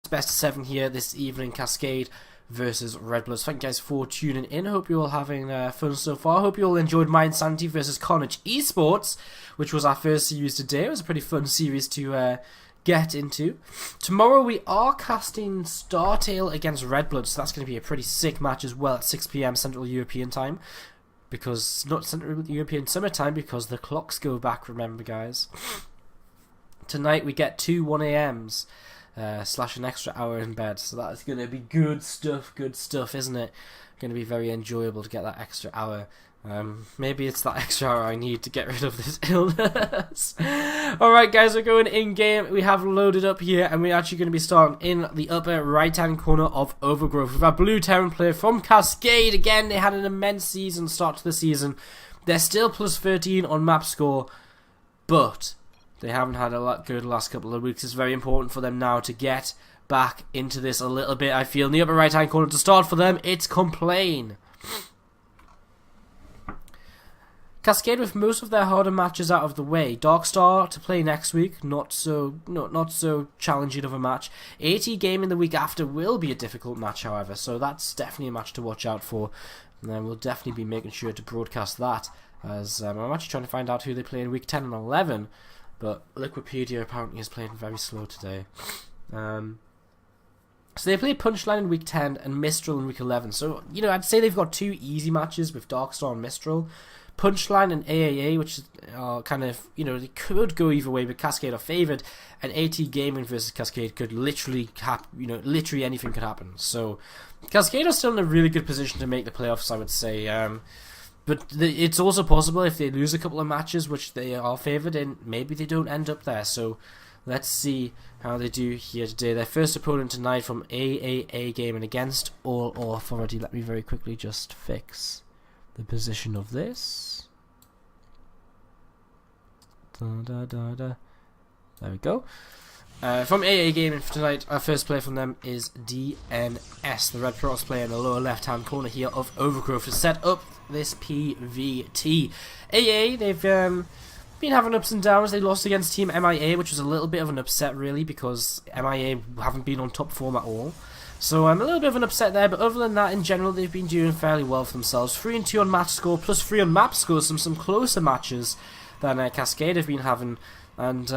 best of 7 here this evening. Cascade versus Red Bloods. Thank you guys for tuning in. Hope you're all having fun so far. Hope you all enjoyed my Insanity versus Carnage Esports, which was our first series today. It was a pretty fun series to get into. Tomorrow we are casting SC2ITL against Red Bloods, so that's going to be a pretty sick match as well at 6 PM Central European time. Because, not Central European Summer Time, because the clocks go back, remember guys. Tonight we get 2 1 AMs. Slash an extra hour in bed, so that's going to be good stuff, isn't it? Going to be very enjoyable to get that extra hour. Maybe it's that extra hour I need to get rid of this illness. Alright guys, we're going in-game. We have loaded up here, and we're actually going to be starting in the upper right-hand corner of Overgrowth with our blue Terran player from Cascade. Again, they had an immense start to the season. They're still plus 13 on map score, but they haven't had a lot good last couple of weeks. It's very important for them now to get back into this a little bit. I feel in the upper right hand corner to start for them, it's Complain. Cascade with most of their harder matches out of the way. Darkstar to play next week, not so challenging of a match. AT Gaming the week after will be a difficult match, however, so that's definitely a match to watch out for. And then we'll definitely be making sure to broadcast that, as I'm actually trying to find out who they play in week 10 and 11. But Liquipedia apparently is playing very slow today. So they play Punchline in week 10 and Mistral in week 11. So, you know, I'd say they've got 2 easy matches with Darkstar and Mistral. Punchline and AAA, which are kind of, you know, they could go either way, but Cascade are favoured. And AT Gaming versus Cascade could literally, literally anything could happen. So, Cascade are still in a really good position to make the playoffs, I would say. But it's also possible if they lose a couple of matches, which they are favoured in, maybe they don't end up there. So let's see how they do here today. Their first opponent tonight from AAA Gaming against All Authority. Let me very quickly just fix the position of this. There we go. From AA Gaming for tonight, our first player from them is DNS, the Red Cross player in the lower left-hand corner here of Overgrowth to set up this PVT. AA, they've been having ups and downs. They lost against Team MIA, which was a little bit of an upset, really, because MIA haven't been on top form at all. So a little bit of an upset there, but other than that, in general, they've been doing fairly well for themselves. 3-2 on match score, plus 3 on map score, some closer matches than Cascade have been having, and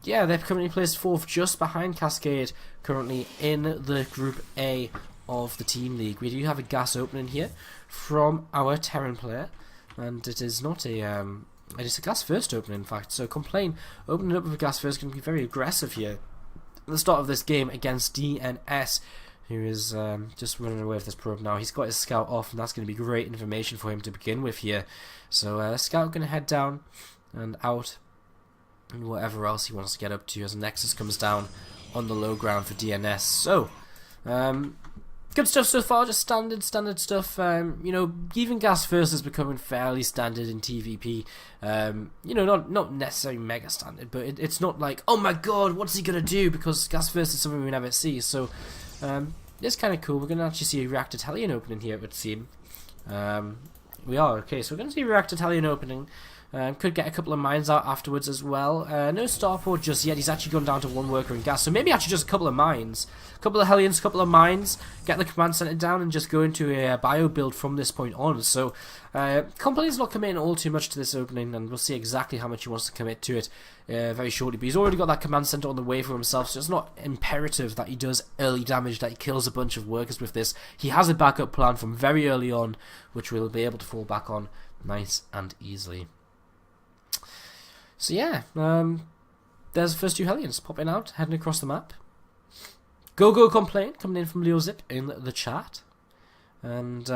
yeah, they're currently placed 4th, just behind Cascade, currently in the Group A of the Team League. We do have a gas opening here from our Terran player, and it is not a it is a gas first opening, in fact. So Complain opening up with a gas first can be very aggressive here at the start of this game against DNS, who is just running away with this probe now. He's got his scout off, and that's going to be great information for him to begin with here. So scout going to head down and out, and whatever else he wants to get up to as Nexus comes down on the low ground for DNS. So, good stuff so far, just standard stuff. You know, even gas first is becoming fairly standard in TVP. You know, not necessarily mega standard, but it's not like, oh my god, what's he gonna do? Because gas first is something we never see. So, it's kind of cool. We're gonna actually see a Reactor Talion opening here, it would seem. We are, okay, so we're gonna see a Reactor Talion opening. Could get a couple of mines out afterwards as well. No starport just yet. He's actually gone down to 1 worker in gas. So maybe actually just a couple of mines. A couple of Hellions, a couple of mines. Get the command center down and just go into a bio build from this point on. So Complain's not committing all too much to this opening, and we'll see exactly how much he wants to commit to it very shortly. But he's already got that command center on the way for himself, so it's not imperative that he does early damage, that he kills a bunch of workers with this. He has a backup plan from very early on, which we'll be able to fall back on nice and easily. So yeah, there's the first 2 Hellions popping out, heading across the map. Go Complain coming in from LeoZip in the chat, and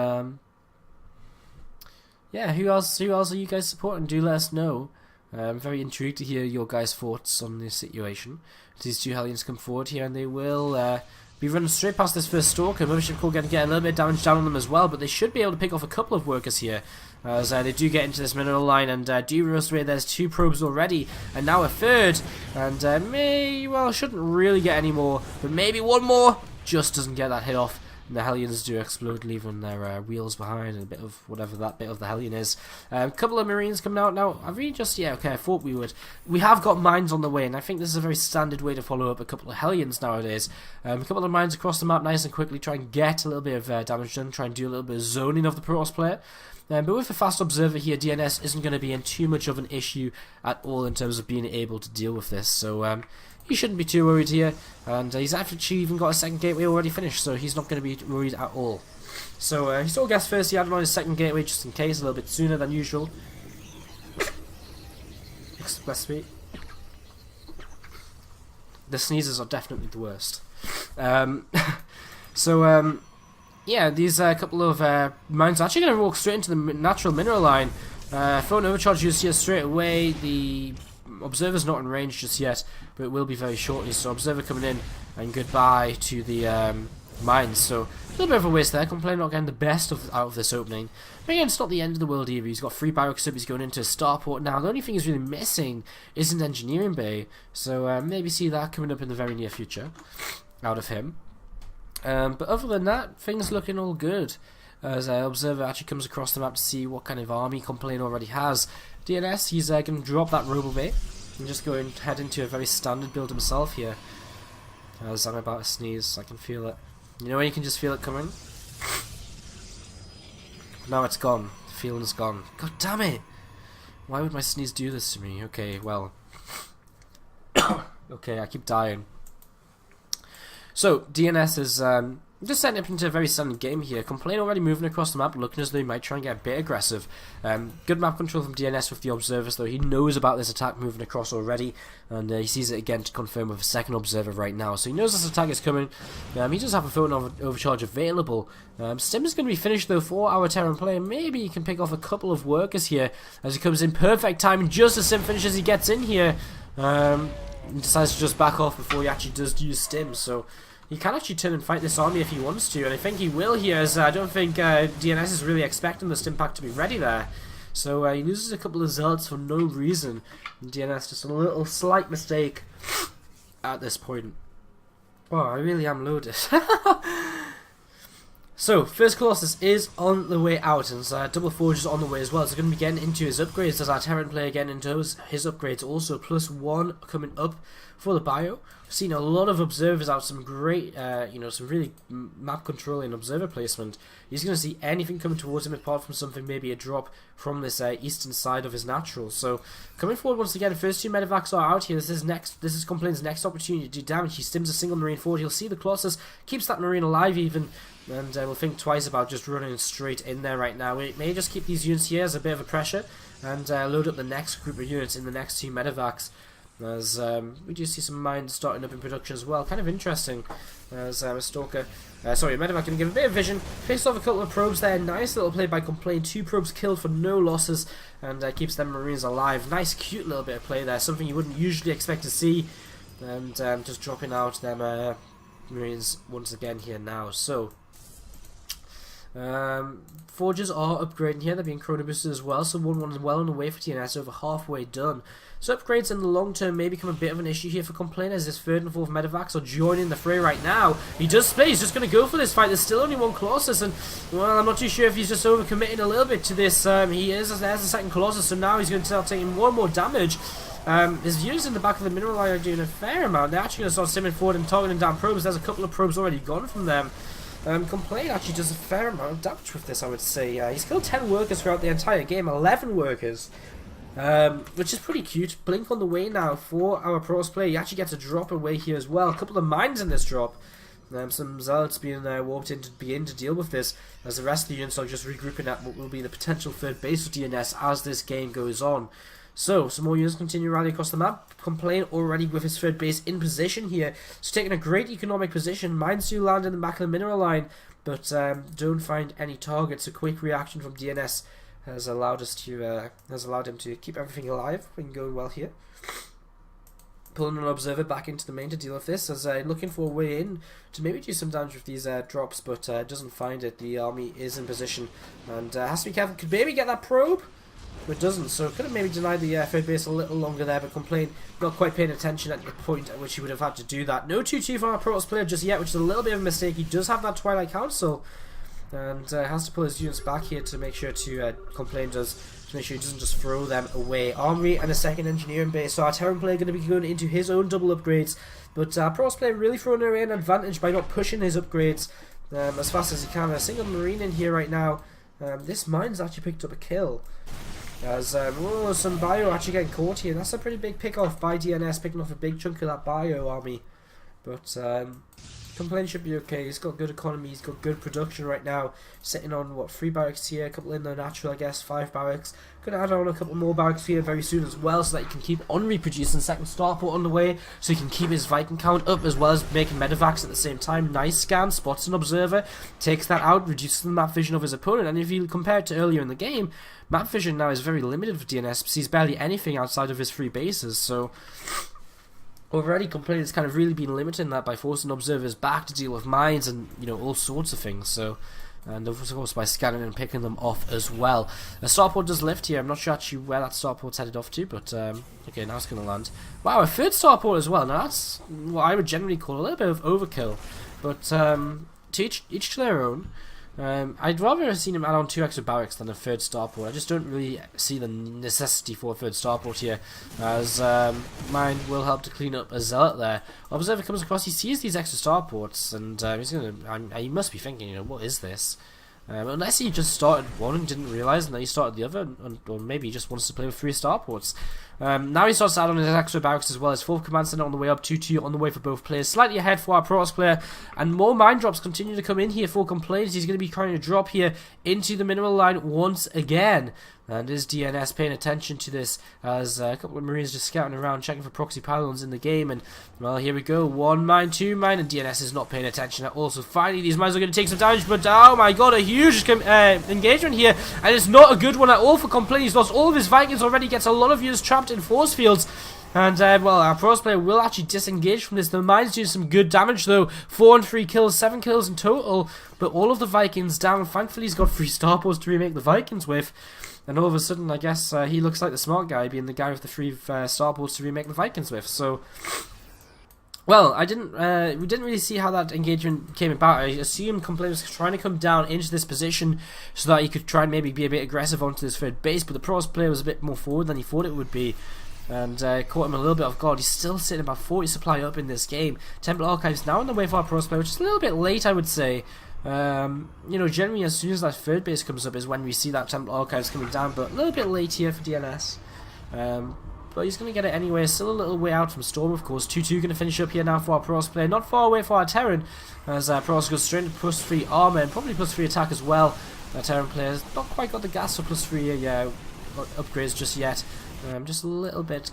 yeah, who else are you guys supporting? Do let us know. I'm very intrigued to hear your guys' thoughts on this situation. These 2 Hellions come forward here, and they will be running straight past this first Stalker. Mothership Core going to get a little bit of damage down on them as well, but they should be able to pick off a couple of workers here, as they do get into this mineral line, and do roast away. There's 2 probes already, and now a 3rd, and shouldn't really get any more, but maybe 1 more, just doesn't get that hit off, and the Hellions do explode, leaving their wheels behind and a bit of whatever that bit of the Hellion is. A couple of Marines coming out now. I really just, yeah, okay, I thought we would. We have got mines on the way, and I think this is a very standard way to follow up a couple of Hellions nowadays. A couple of mines across the map nice and quickly, try and get a little bit of damage done, try and do a little bit of zoning of the Protoss player. But with the fast observer here, DNS isn't going to be in too much of an issue at all in terms of being able to deal with this. So he shouldn't be too worried here. And he's actually even got a second gateway already finished, so he's not going to be worried at all. So he saw gas first, he added on his second gateway just in case, a little bit sooner than usual. Bless me. The sneezes are definitely the worst. Yeah, these couple of mines are actually going to walk straight into the natural mineral line. Phone overcharge used here straight away. The observer's not in range just yet, but it will be very shortly. So observer coming in, and goodbye to the mines. So a little bit of a waste there. Complain not getting the best out of this opening. But again, it's not the end of the world either. He's got 3 barracks up. He's going into a starport now. The only thing he's really missing is an engineering bay. So maybe see that coming up in the very near future out of him. But other than that, things looking all good. As Observer actually comes across the map to see what kind of army Complain already has. DNS, he's going to drop that Robo Bay and just go and head into a very standard build himself here. As I'm about to sneeze, I can feel it. You know when you can just feel it coming? Now it's gone. The feeling's gone. God damn it! Why would my sneeze do this to me? Okay, well. Okay, I keep dying. So, DNS is just setting up into a very standard game here. Complain already moving across the map, looking as though he might try and get a bit aggressive. Good map control from DNS with the observers, though. He knows about this attack moving across already, and he sees it again to confirm with a second observer right now. So he knows this attack is coming. He does have a phone overcharge available. Stim is going to be finished, though, for our Terran player. Maybe he can pick off a couple of workers here as he comes in perfect time. Just as Sim finishes, he gets in here. He decides to just back off before he actually does use Stim. So he can actually turn and fight this army if he wants to, and I think he will here, as I don't think DNS is really expecting the Stim pack to be ready there. So he loses a couple of zealots for no reason. And DNS just a little slight mistake at this point. Oh, I really am loaded. So, first Colossus is on the way out, and Double Forge is on the way as well. So, going to be getting into his upgrades as our Terran player getting into his upgrades also. +1 coming up for the bio. We've seen a lot of observers out, some great, some really map controlling observer placement. He's going to see anything coming towards him apart from something, maybe a drop from this eastern side of his natural. So, coming forward once again, the first 2 medevacs are out here. This is Complain's next opportunity to do damage. He stims a single Marine forward. He'll see the Colossus, keeps that Marine alive even. And we'll think twice about just running straight in there right now. We may just keep these units here as a bit of a pressure and load up the next group of units in the next 2 medevacs. As we do see some mines starting up in production as well. Kind of interesting. As a Stalker, sorry, a medevac going to give a bit of vision. Picks off a couple of probes there. Nice little play by Complain. 2 probes killed for no losses and keeps them Marines alive. Nice, cute little bit of play there. Something you wouldn't usually expect to see. And just dropping out them Marines once again here now. So, Forges are upgrading here. They're being chrono boosted as well, so 1-1 is well on the way for TNS, over halfway done. So upgrades in the long term may become a bit of an issue here for Complain, as his 3rd and 4th medevacs are joining the fray right now. He does split, he's just going to go for this fight. There's still only 1 Colossus, and well, I'm not too sure if he's just overcommitting a little bit to this. He is, as there's the 2nd Colossus, so now he's going to start taking more and more damage. His units in the back of the mineral line are doing a fair amount. They're actually going to start simming forward and targeting down probes. There's a couple of probes already gone from them. Complain actually does a fair amount of damage with this, I would say. He's killed 10 workers throughout the entire game, 11 workers, which is pretty cute. Blink on the way now for our Protoss player. He actually gets a drop away here as well. A couple of mines in this drop. Some zealots being warped in to begin to deal with this, as the rest of the units are just regrouping at what will be the potential 3rd base for DNS as this game goes on. So, some more units continue rally across the map. Complain already with his 3rd base in position here. So taking a great economic position. Mines do land in the back of the mineral line, but don't find any targets. A quick reaction from DNS has allowed him to keep everything alive and going well here. Pulling an observer back into the main to deal with this, as looking for a way in to maybe do some damage with these drops, but doesn't find it. The army is in position and has to be careful. Could maybe get that probe. It doesn't, so could have maybe denied the third base a little longer there, but Complain not quite paying attention at the point at which he would have had to do that. No 2-2 from our Protoss player just yet, which is a little bit of a mistake. He does have that Twilight Council, and has to pull his units back here to make sure to Complain does, to make sure he doesn't just throw them away. Armory and a second engineering base, so our Terran player going to be going into his own double upgrades, but our Protoss player really throwing away an advantage by not pushing his upgrades as fast as he can. A single Marine in here right now. This mine's actually picked up a kill. As some bio actually getting caught here. That's a pretty big pick off by DNS, picking off a big chunk of that bio army. But Complain should be okay. He's got good economy, he's got good production right now. Sitting on what, 3 barracks here, a couple in the natural, I guess, 5 barracks. Gonna add on a couple more barracks here very soon as well, so that he can keep on reproducing. Second starport on the way, so he can keep his Viking count up as well as making medevacs at the same time. Nice scan, spots an observer, takes that out, reduces the map vision of his opponent. And if you compare it to earlier in the game, map vision now is very limited for DNS, sees barely anything outside of his 3 bases, so already Complain has kind of really been limiting that by forcing observers back to deal with mines and, you know, all sorts of things. So, and of course by scanning and picking them off as well. A starport does lift here. I'm not sure actually where that starport's headed off to, but okay, now it's going to land. Wow, a third starport as well. Now that's what I would generally call a little bit of overkill, but to each to their own. I'd rather have seen him add on 2 extra barracks than a third starport. I just don't really see the necessity for a third starport here, as mine will help to clean up a zealot there. Observer comes across, he sees these extra starports, and he's gonna. He must be thinking, you know, what is this? Unless he just started one and didn't realise, and then he started the other, or maybe he just wants to play with 3 starports. Now he starts to add on his extra barracks as well. His 4th command center on the way up, 2-2 on the way for both players. Slightly ahead for our Protoss player, and more mine drops continue to come in here for Complaints. He's going to be trying to drop here into the mineral line once again. And is DNS paying attention to this, as a couple of Marines just scouting around checking for proxy pylons in the game, and well, here we go, 1 mine, 2 mine, and DNS is not paying attention at all. So finally these mines are going to take some damage, but oh my god, a huge engagement here, and it's not a good one at all for Complaint. He's lost all of his Vikings already, gets a lot of units trapped in force fields. And, well, our Protoss player will actually disengage from this. The mines do some good damage, though. 4 and 3 kills, 7 kills in total. But all of the Vikings down. Thankfully, he's got 3 starports to remake the Vikings with. And all of a sudden, I guess, he looks like the smart guy, being the guy with the 3 starports to remake the Vikings with. So, well, we didn't really see how that engagement came about. I assumed Complaint was trying to come down into this position so that he could try and maybe be a bit aggressive onto this third base. But the Protoss player was a bit more forward than he thought it would be, and caught him a little bit off guard. He's still sitting about 40 supply up in this game. Temple Archives now on the way for our Protoss player, which is a little bit late, I would say. You know, generally as soon as that third base comes up is when we see that Temple Archives coming down, but a little bit late here for DNS. But he's going to get it anyway. Still a little way out from Storm, of course. 2-2 going to finish up here now for our Protoss player. Not far away for our Terran, as Protoss goes straight into +3 armor and probably +3 attack as well. Our Terran player's not quite got the gas for +3 upgrades just yet. Just a little bit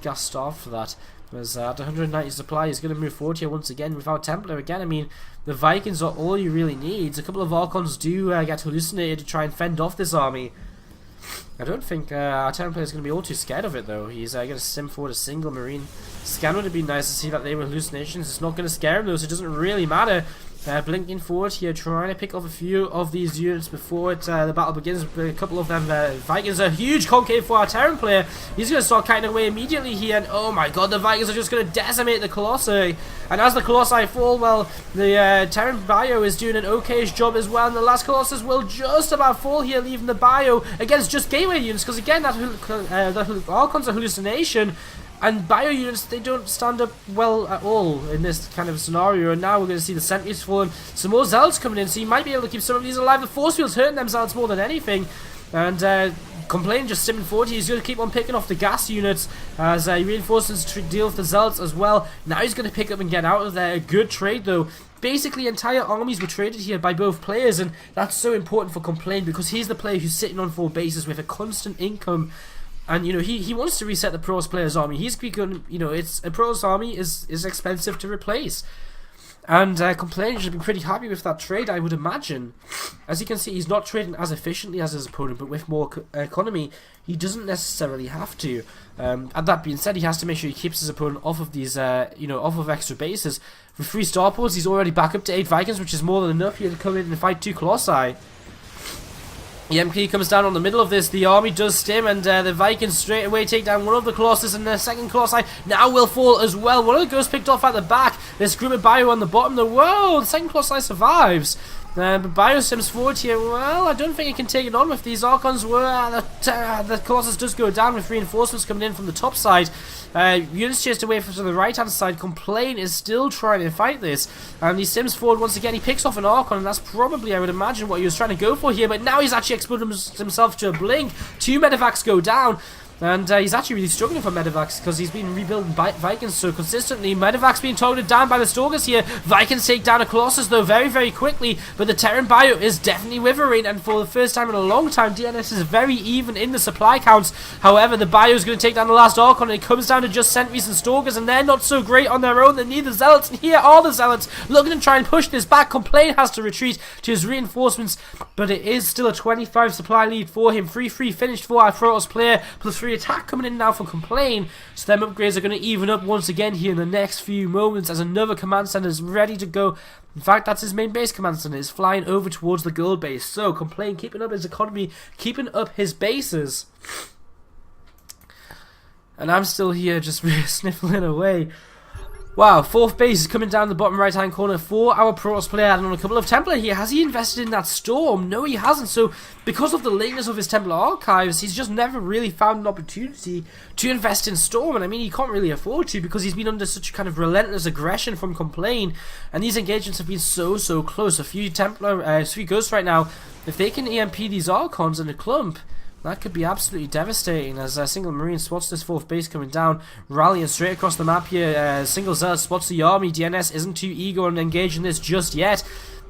gassed off for that. As at 190 supply, he's going to move forward here once again without Templar again. I mean, the Vikings are all you really need. A couple of Archons do get hallucinated to try and fend off this army. I don't think our Terran player is going to be all too scared of it, though. He's going to sim forward a single Marine. Scan would have been nice to see that they were hallucinations. It's not going to scare him, though, so it doesn't really matter. Blinking forward here, trying to pick off a few of these units before the battle begins. A couple of them Vikings, a huge concave for our Terran player. He's going to start kiting away immediately here, and oh my god, the Vikings are just going to decimate the Colossi. And as the Colossi fall, well, the Terran bio is doing an okayish job as well, and the last Colossus will just about fall here, leaving the bio against just gateway units, because again, that Archon's a hallucination. And bio units, they don't stand up well at all in this kind of scenario. And now we're going to see the sentries falling. Some more zealots coming in, so you might be able to keep some of these alive. The force field's hurting them zealots more than anything. And Complaint just simming forward. He's going to keep on picking off the gas units as he reinforces to deal with the zealots as well. Now he's going to pick up and get out of there. A good trade, though. Basically, entire armies were traded here by both players, and that's so important for Complaint because he's the player who's sitting on 4 bases with a constant income. And, you know, he wants to reset the Protoss player's army. He's become, you know, it's a Protoss army is expensive to replace. And Complaint should be pretty happy with that trade, I would imagine. As you can see, he's not trading as efficiently as his opponent, but with more economy, he doesn't necessarily have to. And that being said, he has to make sure he keeps his opponent off of these, you know, off of extra bases. With 3 starports, he's already back up to 8 Vikings, which is more than enough here to come in and fight 2 Colossi. EMP comes down on the middle of this. The army does stim, and the Vikings straight away take down one of the Colossus, and the second Colossi now will fall as well. One of the ghosts picked off at the back. There's Grim and Bio on the bottom. Whoa, the second Colossi survives. But Bio sims forward here. Well, I don't think he can take it on with these Archons. The Colossus does go down with reinforcements coming in from the top side. Units chased away from the right hand side. Complain is still trying to fight this. And he sims forward once again. He picks off an Archon, and that's probably, I would imagine, what he was trying to go for here. But now he's actually exploded himself to a blink. 2 medevacs go down. And he's actually really struggling for medevacs because he's been rebuilding Vikings so consistently. Medevacs being targeted down by the Stalkers here. Vikings take down a Colossus though very, very quickly. But the Terran Bio is definitely withering. And for the first time in a long time, DNS is very even in the supply counts. However, the Bio is going to take down the last Archon. And it comes down to just Sentries and Stalkers. And they're not so great on their own. They need the Zealots. And here are the Zealots looking to try and push this back. Complain has to retreat to his reinforcements. But it is still a 25 supply lead for him. 3-3 finished for our Protoss player. Plus 3 attack coming in now for Complain. So them upgrades are going to even up once again here in the next few moments as another command center is ready to go. In fact, that's his main base command center is flying over towards the gold base. So Complain keeping up his economy, keeping up his bases. And I'm still here just sniffling away. Wow, 4th base is coming down the bottom right hand corner for our Protoss player, adding on a couple of Templar here. Has he invested in that Storm? No, he hasn't. So because of the lateness of his Templar archives, he's just never really found an opportunity to invest in Storm. And I mean, he can't really afford to because he's been under such kind of relentless aggression from Complain, and these engagements have been so close. A few Templar, 3 Ghosts right now. If they can EMP these Archons in a clump, that could be absolutely devastating as a single Marine spots this 4th base coming down, rallying straight across the map here. Single Zealot spots the army. DNS isn't too eager on engaging this just yet,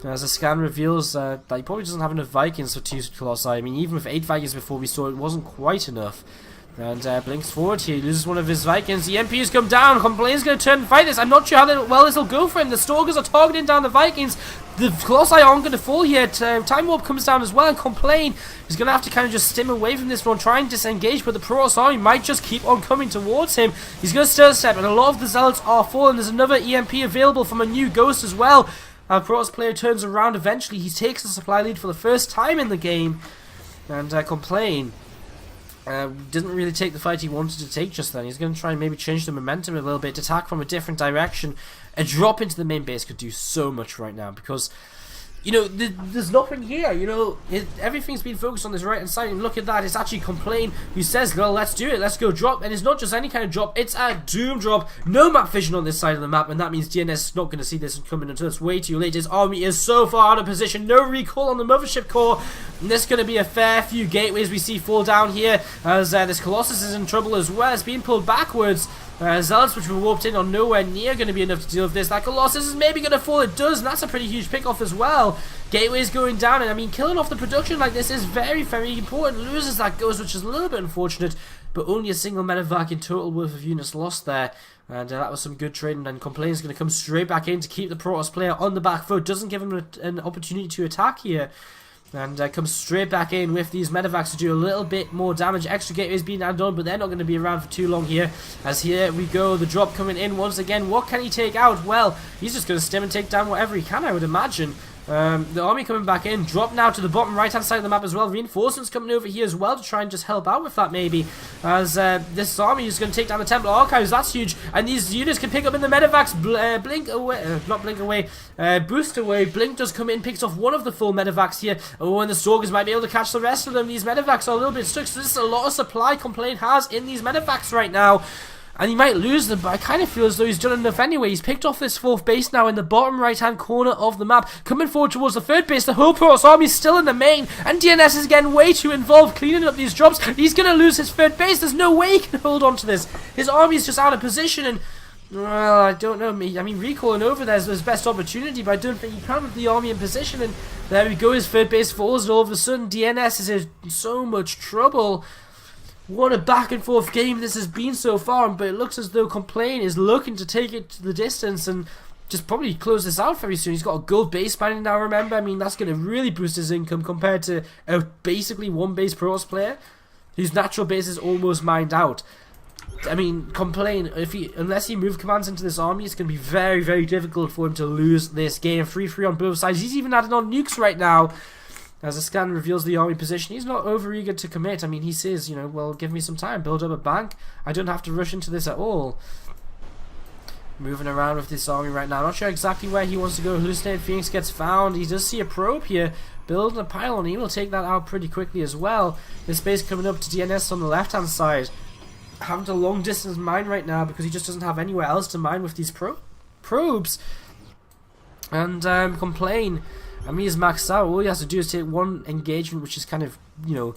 as a scan reveals that he probably doesn't have enough Vikings for 2 Colossi. I mean, even with 8 Vikings before we saw it wasn't quite enough. And blinks forward here, he loses one of his Vikings. The EMP has come down. Complain's going to turn and fight this. I'm not sure how well this will go for him. The Stalkers are targeting down the Vikings. The Colossi aren't going to fall here. Time Warp comes down as well, and Complain is going to have to kind of just stim away from this one, try and disengage, but the Protoss army might just keep on coming towards him. He's going to stir step, and a lot of the Zealots are falling. There's another EMP available from a new Ghost as well. Our Protoss player turns around eventually. He takes the supply lead for the first time in the game, and Complain didn't really take the fight he wanted to take just then. He's going to try and maybe change the momentum a little bit, attack from a different direction. A drop into the main base could do so much right now because, you know, there's nothing here. You know, everything's been focused on this right hand side, and look at that. It's actually Complain who says, well, let's do it, let's go drop. And it's not just any kind of drop, it's a doom drop. No map vision on this side of the map, and that means DNS is not going to see this coming until it's way too late. His army is so far out of position, no recall on the mothership core, and there's going to be a fair few gateways we see fall down here as this Colossus is in trouble as well. It's being pulled backwards. Zealots, which were warped in, are nowhere near going to be enough to deal with this. That Colossus is maybe going to fall. It does, and that's a pretty huge pick-off as well. Gateway's going down, and I mean, killing off the production like this is very important. Loses that Ghost, which is a little bit unfortunate, but only a single medevac in total worth of units lost there. And that was some good trading, and Complain's going to come straight back in to keep the Protoss player on the back foot. Doesn't give him an opportunity to attack here. And comes straight back in with these medevacs to do a little bit more damage. Extra gateways being added on, but they're not going to be around for too long here. As here we go, the drop coming in once again. What can he take out? Well, he's just going to stim and take down whatever he can, I would imagine. The army coming back in. Drop now to the bottom right hand side of the map as well. Reinforcements coming over here as well to try and just help out with that maybe. As this army is going to take down the Templar Archives. That's huge. And these units can pick up in the medevacs. Blink away. Not blink away. Boost away. Blink does come in. Picks off one of the full medevacs here. Oh, and the Stalkers might be able to catch the rest of them. These medevacs are a little bit stuck. So this is a lot of supply Complain has in these medevacs right now. And he might lose them, but I kind of feel as though he's done enough anyway. He's picked off this 4th base now in the bottom right-hand corner of the map. Coming forward towards the 3rd base. The whole Protoss army is still in the main. And DNS is getting way too involved cleaning up these drops. He's going to lose his 3rd base. There's no way he can hold on to this. His army is just out of position. And, well, I don't know. I mean, recalling over there's his best opportunity, but I don't think he can with the army in position. And there we go. His 3rd base falls. And all of a sudden, DNS is in so much trouble. What a back and forth game this has been so far, but it looks as though Complain is looking to take it to the distance and just probably close this out very soon. He's got a gold base mining now, remember? I mean, that's going to really boost his income compared to a basically 1 base Protoss player whose natural base is almost mined out. I mean, Complain, unless he moves commands into this army, it's going to be very difficult for him to lose this game. 3-3 on both sides. He's even adding on nukes right now. As a scan reveals the army position, he's not over eager to commit. I mean, he says, you know, well, give me some time, build up a bank. I don't have to rush into this at all. Moving around with this army right now. Not sure exactly where he wants to go. Hallucinated Phoenix gets found. He does see a probe here. Building a pylon. He will take that out pretty quickly as well. This base coming up to DNS on the left-hand side. Having to long-distance mine right now because he just doesn't have anywhere else to mine with these probes. And complain. I mean, he's maxed out. All he has to do is take one engagement, which is kind of, you know,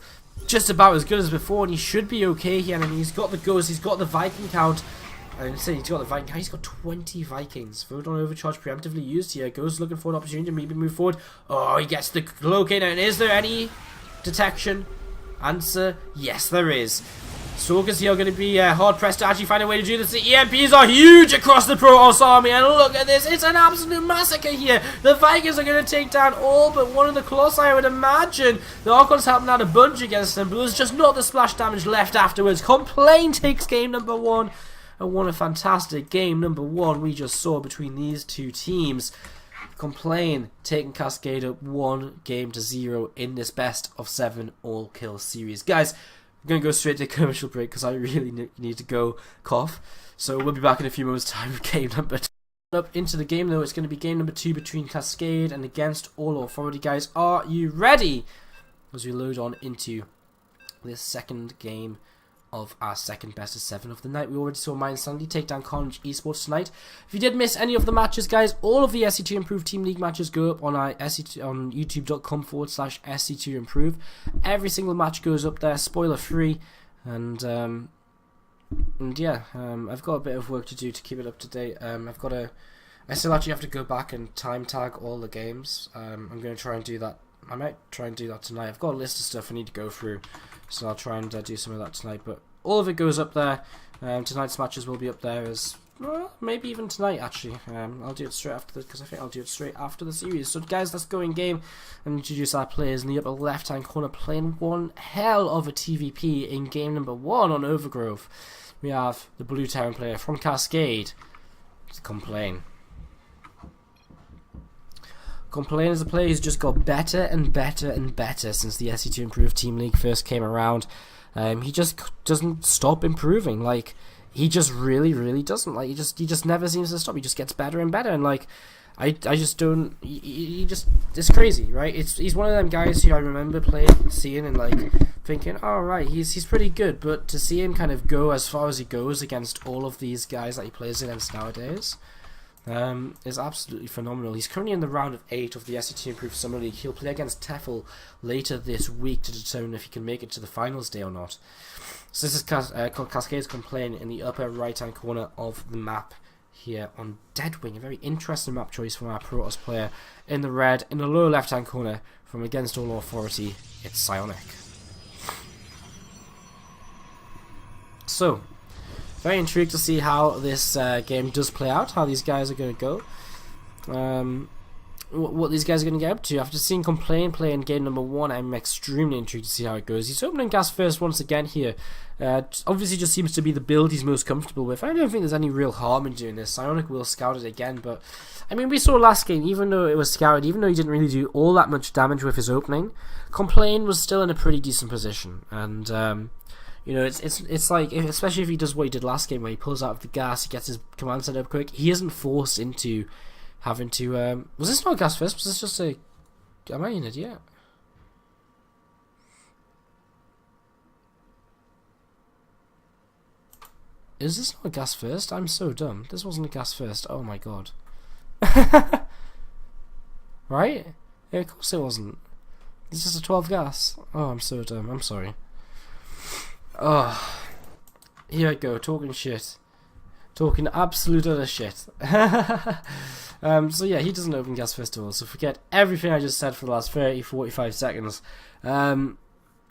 just about as good as before, and he should be okay here. I mean, he's got the ghost, he's got the Viking count. I didn't say he's got the Viking count, he's got 20 Vikings. Vote on overcharge preemptively used here. Ghost looking for an opportunity to maybe move forward. Oh, he gets the locator, and is there any detection? Answer, yes there is. Stalkers here are going to be hard-pressed to actually find a way to do this. The EMPs are huge across the Protoss army, and look at this, it's an absolute massacre here. The Vikings are going to take down all but one of the Colossi, I would imagine. The Archon's helping out a bunch against them, but there's just not the splash damage left afterwards. Complain takes game number 1, and what a fantastic game number 1 we just saw between these two teams. Complain taking Cascade up 1-0 in this best of 7 all-kill series. Guys, I'm going to go straight to a commercial break because I really need to go cough. So we'll be back in a few moments' time with game number 2. Up into the game though, it's going to be game number 2 between Cascade and Against All Authority. Guys, are you ready? As we load on into this second game of our second best of 7 of the night. We already saw Mind Sandy take down Carnage Esports tonight. If you did miss any of the matches, guys, all of the SC2 Improve Team League matches go up on our SC2, on youtube.com/SC2 Improve. Every single match goes up there, spoiler free, and yeah, I've got a bit of work to do to keep it up to date. I still actually have to go back and time tag all the games. I'm going to try and do that. I might try and do that tonight. I've got a list of stuff I need to go through, so I'll try and do some of that tonight. But all of it goes up there. Tonight's matches will be up there as well, maybe even tonight actually. I'll do it straight after this because I think I'll do it straight after the series. So guys, let's go in game and introduce our players in the upper left hand corner, playing one hell of a TVP in game number 1 on Overgrowth. We have the Blue Town player from Cascade. Complain. Complain is a player who's just got better and better and better since the SC2 Improved Team League first came around. He just doesn't stop improving. Like, he just really doesn't. Like, he just never seems to stop. He just gets better and better. And like, I just don't. He just, it's crazy, right? He's one of them guys who I remember seeing and like thinking, oh right, he's pretty good. But to see him kind of go as far as he goes against all of these guys that he plays against nowadays. Is absolutely phenomenal. He's currently in the round of 8 of the SC2 Improved Summer League. He'll play against Tefl later this week to determine if he can make it to the finals day or not. So this is Cascade's Complain in the upper right hand corner of the map here on Deadwing. A very interesting map choice from our Protoss player. In the red, in the lower left hand corner from Against All Authority, it's Psionic. So, very intrigued to see how this game does play out, how these guys are going to go, what these guys are going to get up to. After seeing Complain play in game number 1, I'm extremely intrigued to see how it goes. He's opening gas first once again here. Obviously just seems to be the build he's most comfortable with. I don't think there's any real harm in doing this. Psionic will scout it again, but I mean, we saw last game, even though it was scouted, even though he didn't really do all that much damage with his opening, Complain was still in a pretty decent position. And you know, it's like, especially if he does what he did last game, where he pulls out of the gas, he gets his command set up quick, he isn't forced into having to, was this not a gas first? Was this just a, am I an idiot? Is this not a gas first? I'm so dumb. This wasn't a gas first. Oh my god. Right? Yeah, of course it wasn't. It's just a 12 gas. Oh, I'm so dumb. I'm sorry. Oh, here I go, talking shit. Talking absolute other shit. So yeah, he doesn't open gas first of all, so forget everything I just said for the last 30-45 seconds.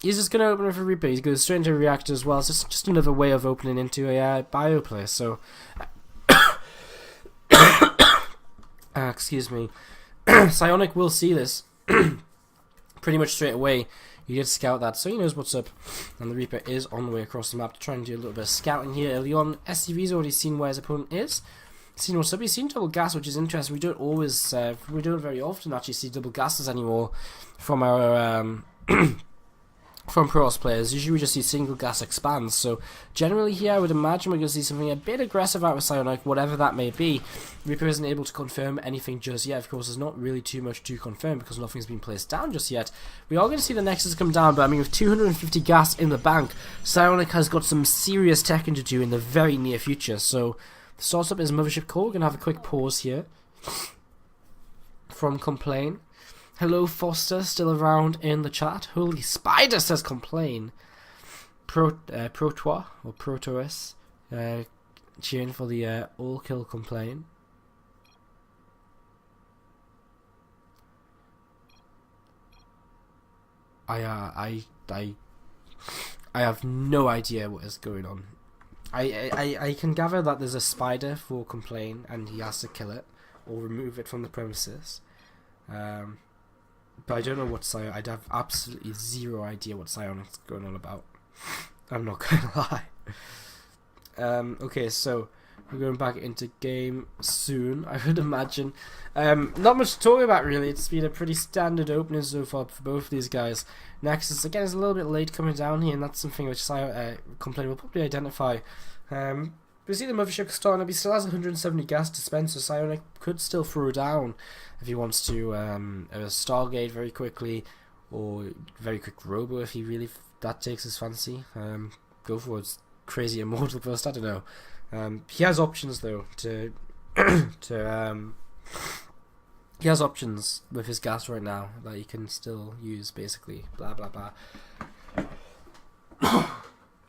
He's just going to open with a Reaper. He goes straight into a reactor as well. So it's just another way of opening into a bio place. So, excuse me. Psionic will see this pretty much straight away. He did scout that, so he knows what's up. And the Reaper is on the way across the map to try and do a little bit of scouting here early on. SCV's already seen where his opponent is. seen what's up. He's seen double gas, which is interesting. We don't very often actually see double gases anymore from our from Protoss players. Usually we just see single gas expands. So generally here I would imagine we're going to see something a bit aggressive out of Psionic, whatever that may be. Reaper isn't able to confirm anything just yet. Of course, there's not really too much to confirm because nothing's been placed down just yet. We are going to see the Nexus come down, but I mean, with 250 gas in the bank, Psionic has got some serious teching to do in the very near future. So the source up is Mothership Core. We're going to have a quick pause here from Complain. Hello Foster, still around in the chat. Holy Spider says Complain. Protois or Protois cheering for the all kill Complain. I have no idea what is going on. I can gather that there's a spider for Complain and he has to kill it or remove it from the premises. But I don't know what I'd have absolutely zero idea what Psionic's going on about. I'm not gonna lie. Okay, so we're going back into game soon, I would imagine. Not much to talk about really. It's been a pretty standard opening so far for both of these guys. Nexus again is a little bit late coming down here, and that's something which Complain will probably identify. We see the Mothership starting up. He still has 170 gas to spend, so Psionic could still throw down if he wants to a Stargate very quickly, or very quick Robo if he really that takes his fancy. Go for it. Crazy Immortal Burst. I don't know. He has options though to he has options with his gas right now that he can still use. Basically, blah blah blah.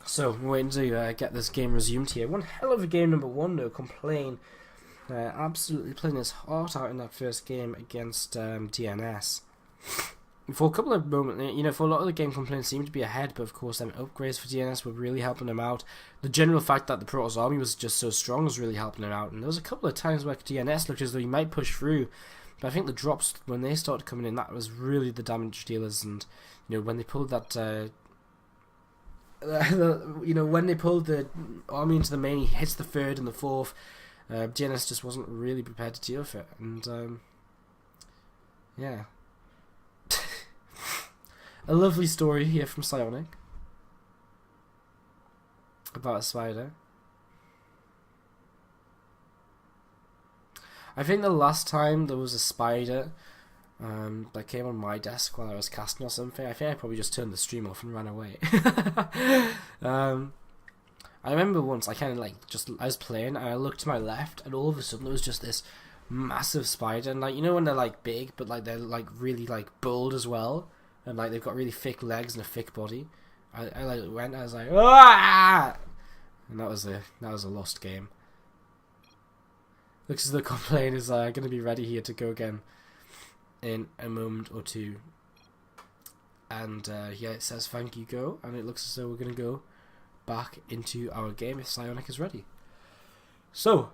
So, we're waiting to get this game resumed here. One hell of a game, number one, though. Complain. Absolutely playing his heart out in that first game against DNS. For a couple of moments, you know, for a lot of the game, Complain seemed to be ahead, but of course, them upgrades for DNS were really helping him out. The general fact that the Protoss army was just so strong was really helping him out. And there was a couple of times where DNS looked as though he might push through, but I think the drops, when they started coming in, that was really the damage dealers. And, you know, when they pulled that... you know, when they pulled the army into the main, he hits the third and the fourth. DNS just wasn't really prepared to deal with it, and yeah, a lovely story here from Psionic about a spider. I think the last time there was a spider that came on my desk while I was casting or something, I think I probably just turned the stream off and ran away. I remember once I kind of I was playing and I looked to my left and all of a sudden there was just this massive spider, and like, you know when they're like big but like they're like really like bold as well, and like they've got really thick legs and a thick body. I like went, I was like, ah! And that was a lost game. Looks as though Complain is going to be ready here to go again in a moment or two, and yeah, it says thank you, go, and it looks as though we're going to go back into our game if Psionic is ready. So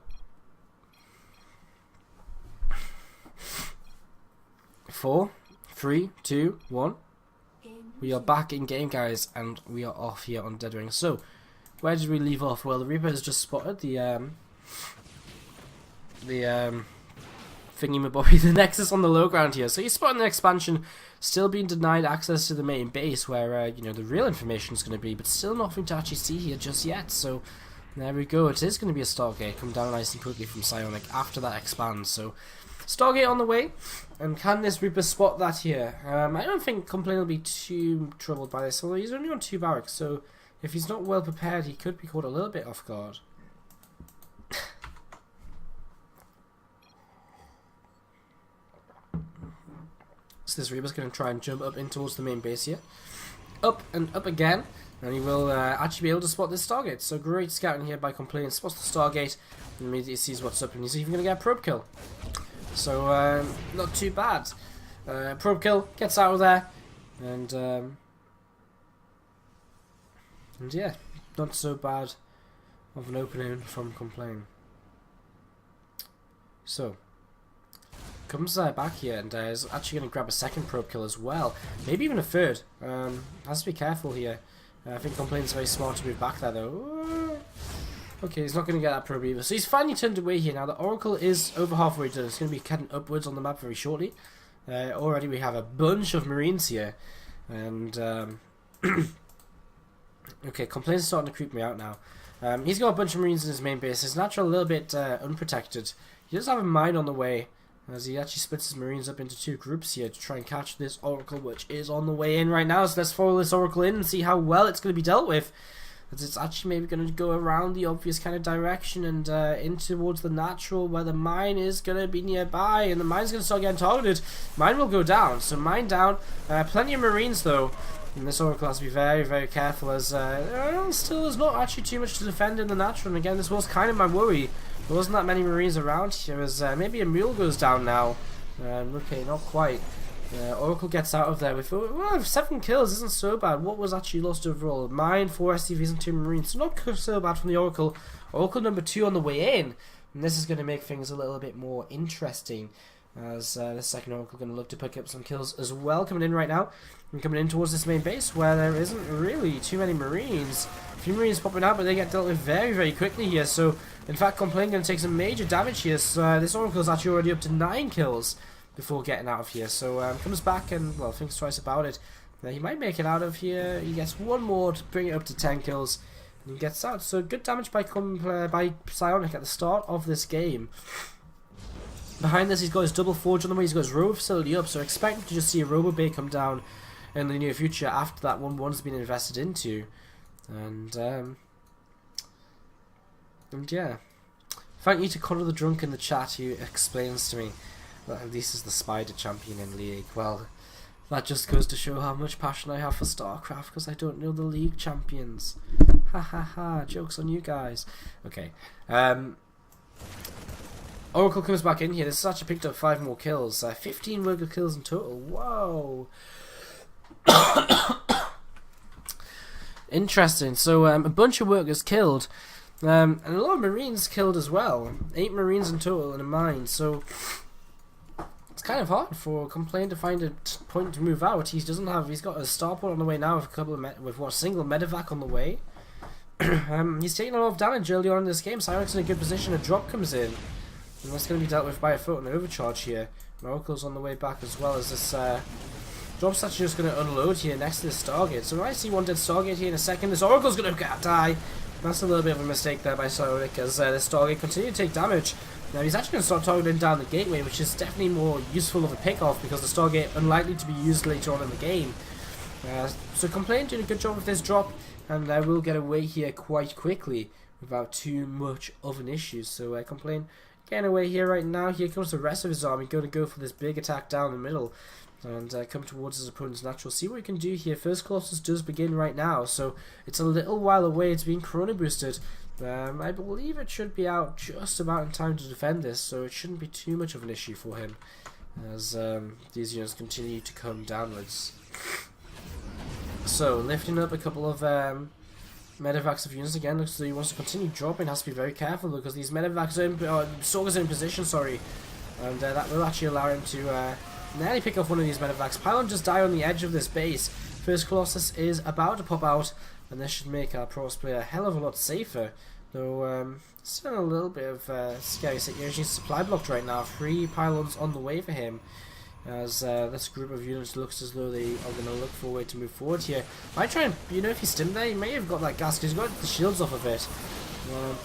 4, 3, 2, 1, we are back in game, guys, and we are off here on Dead Ring. So where did we leave off? Well, the Reaper has just spotted the thingy-mabobby, the Nexus on the low ground here. So he's spotting the expansion, still being denied access to the main base where, you know, the real information is going to be, but still nothing to actually see here just yet. So there we go. It is going to be a Stargate come down nice and quickly from Psionic after that expands. So Stargate on the way, and can this Reaper spot that here? I don't think Complain will be too troubled by this, although he's only on 2 barracks, so if he's not well prepared, he could be caught a little bit off guard. So this Reaper's going to try and jump up in towards the main base here. Up and up again. And he will actually be able to spot this Stargate. So great scouting here by Complain. Spots the Stargate and immediately sees what's up. And he's even going to get a probe kill. So not too bad. Probe kill, gets out of there. And yeah, not so bad of an opening from Complain. So comes back here and is actually going to grab a second probe kill as well, maybe even a third. Has to be careful here. I think Complain's very smart to move back there though. Okay, he's not going to get that probe either. So he's finally turned away here now. The Oracle is over halfway done. It's going to be heading upwards on the map very shortly. Already we have a bunch of Marines here. And, okay, complaints starting to creep me out now. He's got a bunch of Marines in his main base. His natural a little bit unprotected. He does have a mine on the way, as he actually splits his Marines up into 2 groups here to try and catch this Oracle, which is on the way in right now. So let's follow this Oracle in and see how well it's going to be dealt with. As it's actually maybe going to go around the obvious kind of direction and in towards the natural, where the mine is going to be nearby, and the mine's going to start getting targeted. Mine will go down, so mine down. Plenty of Marines though, and this Oracle has to be very, very careful, as still there's not actually too much to defend in the natural. And again, this was kind of my worry. There wasn't that many Marines around here, as maybe a mule goes down now. Okay, not quite. Oracle gets out of there with 7 kills. Isn't so bad. What was actually lost overall? Mine, 4 SCVs and 2 Marines. So not so bad from the Oracle. Oracle number 2 on the way in, and this is going to make things a little bit more interesting, as the second Oracle going to look to pick up some kills as well, coming in right now and coming in towards this main base where there isn't really too many Marines. A few Marines popping out, but they get dealt with very, very quickly here. So in fact, Complain going to take some major damage here. So this Oracle is actually already up to 9 kills before getting out of here. So comes back and, well, thinks twice about it. He might make it out of here. He gets 1 more to bring it up to 10 kills, and he gets out. So good damage by Psionic at the start of this game. Behind this, he's got his double forge on the way. He's got his robo facility up, so expect to just see a robo bay come down in the near future after that 1-1's been invested into. And yeah, thank you to Connor the Drunk in the chat, who explains to me that this is the Spider champion in League. Well, that just goes to show how much passion I have for StarCraft, because I don't know the League champions. Ha ha ha, joke's on you guys. Okay, Oracle comes back in here. This has actually picked up 5 more kills. 15 worker kills in total. Whoa. Interesting. So a bunch of workers killed, and a lot of Marines killed as well. 8 Marines in total in a mine. So it's kind of hard for Complain to find a point to move out. He doesn't have. He's got a starport on the way now with a couple of single medevac on the way. He's taking a lot of damage early on in this game. Cyrex in a good position. A drop comes in, and that's going to be dealt with by a photon overcharge here. Oracle's on the way back as well, as this drop's actually just going to unload here next to the Stargate. So I see one dead Stargate here in a second. This Oracle's going to die. That's a little bit of a mistake there by Psionic, as this Stargate continues to take damage. Now he's actually going to start targeting down the gateway, which is definitely more useful of a pick-off, because the Stargate unlikely to be used later on in the game. So Complain doing a good job with this drop, and will get away here quite quickly without too much of an issue. So Complain getting away here right now. Here comes the rest of his army, going to go for this big attack down the middle and come towards his opponent's natural. See what he can do here. First Colossus does begin right now, so it's a little while away. It's being chrono boosted. I believe it should be out just about in time to defend this, so it shouldn't be too much of an issue for him as these units continue to come downwards. So lifting up a couple of medevacs of units again. Looks like he wants to continue dropping. Has to be very careful because these medevacs are Stalkers are in position, sorry, and that will actually allow him to nearly pick off one of these medevacs. Pylon just died on the edge of this base. First Colossus is about to pop out, and this should make our Protoss player a hell of a lot safer. Though still a little bit of scary situation. He's supply blocked right now. 3 pylons on the way for him, as this group of units looks as though they are going to look for a way to move forward here. Might try and, if he's still there, he may have got that gas, because he's got the shields off of it.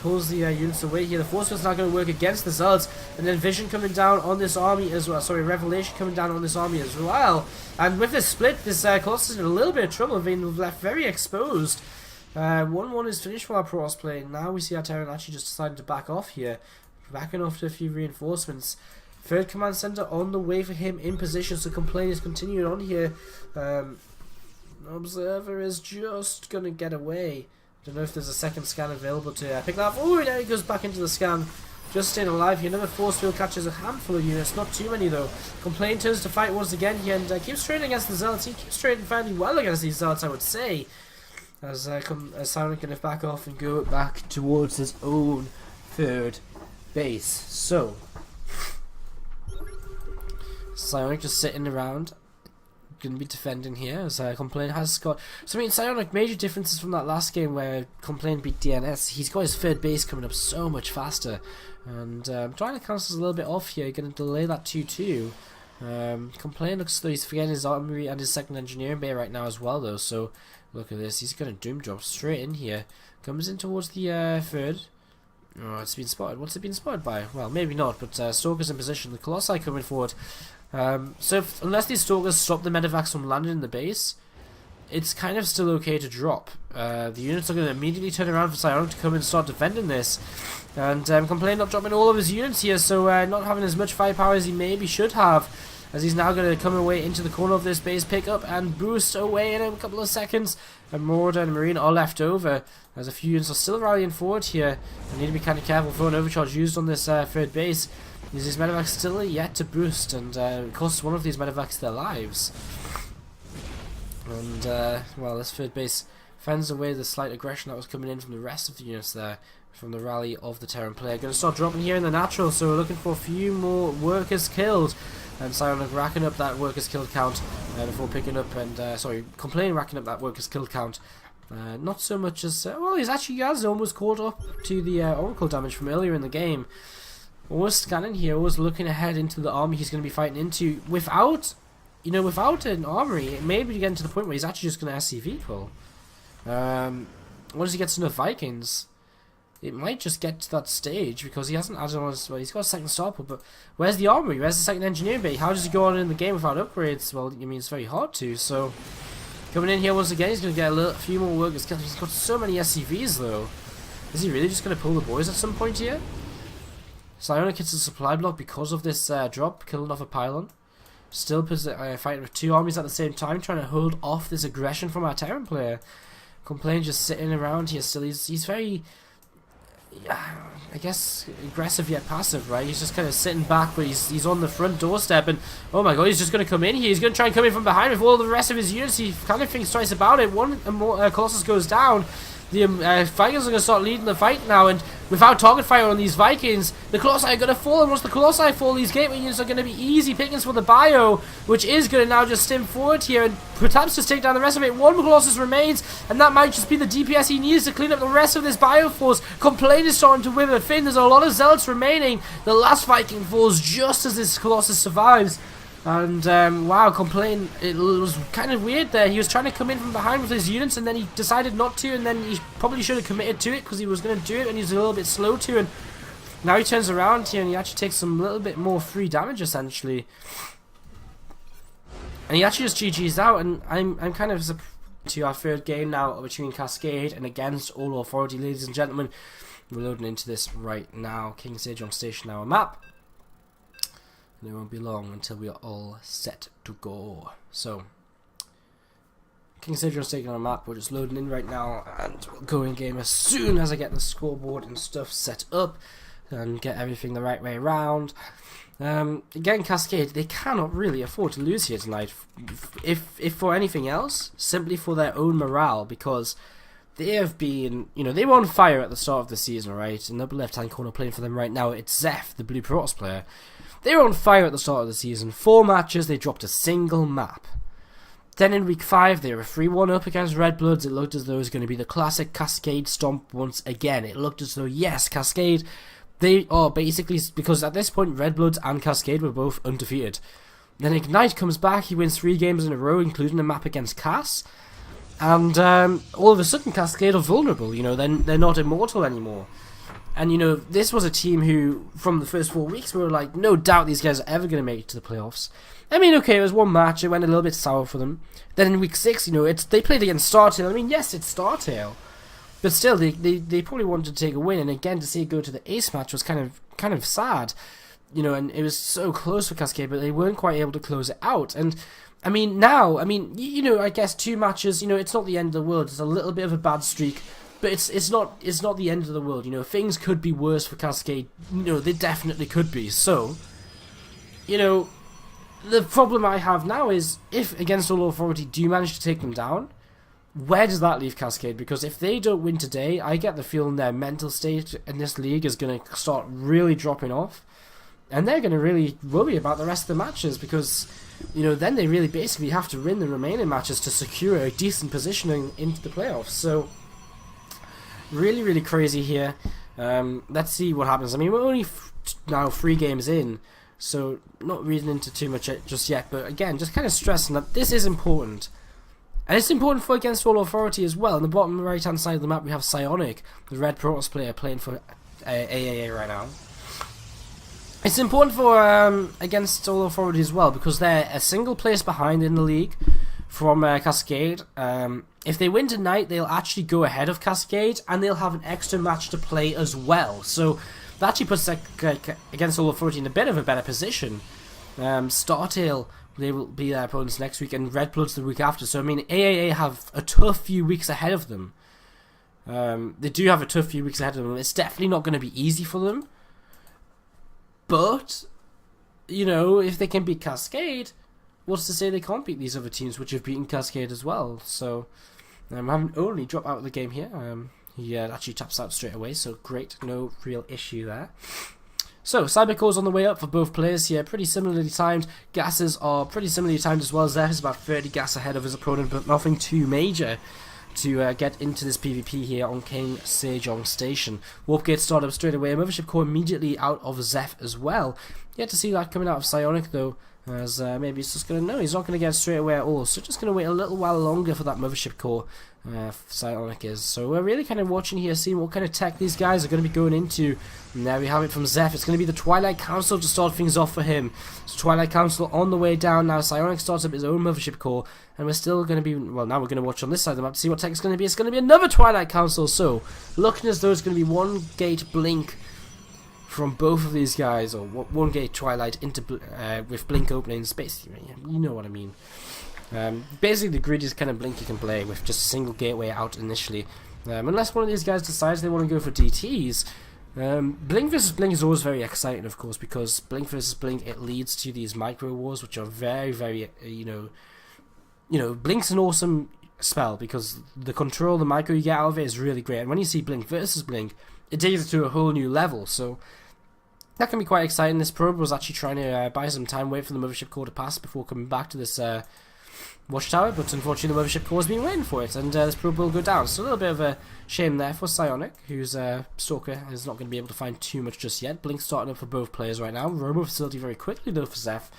Pulls the units away here. The Force Field's not going to work against the Zealots, and then Vision coming down on this army as well. Sorry, Revelation coming down on this army as well. And with this split, this Colossus is in a little bit of trouble, being left very exposed. 1-1 is finished for our Protoss play. Now we see our Terran actually just deciding to back off here, backing off to a few reinforcements. Third command center on the way for him in position, so Complain is continuing on here. Observer is just gonna get away. Don't know if there's a second scan available to pick that up. Oh, now he goes back into the scan. Just staying alive here. Another force field catches a handful of units, not too many though. Complain turns to fight once again here and keeps trading against the Zealots. He keeps trading fairly well against these Zealots, I would say. As Silent can back off and go back towards his own third base. So Psionic just sitting around, going to be defending here, as Complain has got... So, I mean, Psionic, major differences from that last game where Complain beat DNS. He's got his third base coming up so much faster. And trying to cancel a little bit off here, going to delay that 2-2. Complain looks as though he's forgetting his armory and his second engineering bay right now as well, though. So, look at this. He's going to doom drop straight in here. Comes in towards the third. Oh, it's been spotted. What's it been spotted by? Well, maybe not, but Stalker's in position. The Colossi coming forward. So unless these Stalkers stop the Medivacs from landing in the base, it's kind of still okay to drop. The units are going to immediately turn around for Psionic to come and start defending this. And Complain not dropping all of his units here, so not having as much firepower as he maybe should have. As he's now going to come away into the corner of this base, pick up and boost away in a couple of seconds. And Marauder and Marine are left over, as a few units are still rallying forward here. I need to be kind of careful for an overcharge used on this third base. These Medivacs still yet to boost, and it costs one of these Medivacs their lives. And, well, this third base fends away the slight aggression that was coming in from the rest of the units there, from the rally of the Terran player. Going to start dropping here in the natural, so we're looking for a few more workers killed. And Psionic racking up that workers killed count before picking up, and, sorry, Complain racking up that workers killed count. Not so much as, well, he has almost caught up to the Oracle damage from earlier in the game. Always scanning here, always looking ahead into the army he's going to be fighting into. Without an armory, it may be getting to the point where he's actually just going to SC VOD. Once he gets enough Vikings, it might just get to that stage, because he hasn't added on his... Well, he's got a second starport, but where's the armory? Where's the second engineering bay? How does he go on in the game without upgrades? Well, I mean, it's very hard to, so... Coming in here once again, he's going to get a few more workers killed. He's got so many SCVs, though. Is he really just going to pull the boys at some point here? Psionic hits a supply block because of this drop, killing off a pylon. Still fighting with two armies at the same time, trying to hold off this aggression from our Terran player. Complain just sitting around here still. He's very... I guess aggressive yet passive, right? He's just kind of sitting back, but he's on the front doorstep, and oh my god, he's just going to come in here. He's going to try and come in from behind with all the rest of his units. He kind of thinks twice about it. One Colossus goes down. The Vikings are going to start leading the fight now, and without target fire on these Vikings, the Colossi are going to fall, and once the Colossi fall, these gateway units are going to be easy pickings for the Bio, which is going to now just stim forward here, and perhaps just take down the rest of it. One Colossus remains, and that might just be the DPS he needs to clean up the rest of this Bio force. Complain is starting to wither thin. There's a lot of Zealots remaining. The last Viking falls just as this Colossus survives. And, wow, Complain, it was kind of weird there. He was trying to come in from behind with his units, and then he decided not to, and then he probably should have committed to it, because he was going to do it, and he's a little bit slow to, and now he turns around here, and he actually takes some little bit more free damage, essentially. And he actually just GG's out, and I'm kind of surprised to our third game now between Cascade and against All Authority, ladies and gentlemen. We're loading into this right now. King's Age on station now, map. And it won't be long until we are all set to go. So, King's Age on station on a map. We're just loading in right now, and we'll go in game as soon as I get the scoreboard and stuff set up and get everything the right way around. Again, Cascade, they cannot really afford to lose here tonight, if for anything else, simply for their own morale, because they have been, they were on fire at the start of the season, right? In the upper left-hand corner playing for them right now, it's Zeph, the Blue Protoss player. They were on fire at the start of the season. 4 matches, they dropped a single map. Then in week 5, they were 3-1 up against Red Bloods. It looked as though it was going to be the classic Cascade stomp once again. It looked as though, yes, Cascade, they are basically, because at this point, Red Bloods and Cascade were both undefeated. Then Ignite comes back, he wins 3 games in a row, including a map against Cass. And all of a sudden, Cascade are vulnerable, they're not immortal anymore. And, this was a team who, from the first 4 weeks, we were like, no doubt these guys are ever going to make it to the playoffs. I mean, okay, it was 1 match, it went a little bit sour for them. Then in week 6, they played against StarTale. I mean, yes, it's StarTale. But still, they probably wanted to take a win, and again, to see it go to the ace match was kind of sad. And it was so close for Cascade, but they weren't quite able to close it out. And, I mean, now, I guess 2 matches, it's not the end of the world. It's a little bit of a bad streak. But it's not the end of the world, things could be worse for Cascade, they definitely could be. So, the problem I have now is, if against All Authority do you manage to take them down, where does that leave Cascade? Because if they don't win today, I get the feeling their mental state in this league is going to start really dropping off. And they're going to really worry about the rest of the matches because, you know, then they really basically have to win the remaining matches to secure a decent positioning into the playoffs. So, really, really crazy here. Let's see what happens. I mean, we're only now 3 games in, so not reading into too much just yet. But again, just kind of stressing that this is important. And it's important for Against All Authority as well. On the bottom right-hand side of the map, we have Psionic, the Red Protoss player, playing for AAA right now. It's important for Against All Authority as well because they're a single place behind in the league from Cascade. If they win tonight, they'll actually go ahead of Cascade and they'll have an extra match to play as well. So that actually puts Against All Authority in a bit of a better position. SC2ITL, they will be their opponents next week, and Red Blood's the week after. So I mean, AAA have a tough few weeks ahead of them. They do have a tough few weeks ahead of them. It's definitely not going to be easy for them. But, you know, if they can beat Cascade, what's to say they can't beat these other teams which have beaten Cascade as well? So, having only dropped out of the game here. He actually taps out straight away, so great, no real issue there. So, Cybercore's on the way up for both players here, pretty similarly timed. Gases are pretty similarly timed as well. Zeph is about 30 gas ahead of his opponent, but nothing too major to get into this PvP here on King Sejong Station. Warpgate started up straight away. Mothership Core immediately out of Zeph as well. Yet to see that coming out of Psionic though, as maybe he's just going to know he's not going to get straight away at all. So just going to wait a little while longer for that Mothership Core. Psionic is. So we're really kind of watching here, seeing what kind of tech these guys are going to be going into. And there we have it from Zeph. It's going to be the Twilight Council to start things off for him. So Twilight Council on the way down now. Psionic starts up his own Mothership Core. And we're still going to be, well, now we're going to watch on this side of the map to see what tech it's going to be. It's going to be another Twilight Council. So looking as though it's going to be one gate blink from both of these guys, or one gate Twilight into with blink opening space. You know what I mean. Basically the greediest kind of blink you can play with just a single gateway out initially. Unless one of these guys decides they want to go for DTs. Blink vs Blink is always very exciting, of course, because Blink vs Blink, it leads to these micro wars, which are very, very, you know, Blink's an awesome spell because the control, the micro you get out of it is really great. And when you see Blink versus Blink, it takes it to a whole new level. So that can be quite exciting. This probe was actually trying to buy some time, wait for the Mothership Core to pass before coming back to this watchtower, but unfortunately the Mothership Core has been waiting for it, and this probe will go down. So a little bit of a shame there for Psionic, whose Stalker is not going to be able to find too much just yet. Blink starting up for both players right now. Robo Facility very quickly though for Zeph.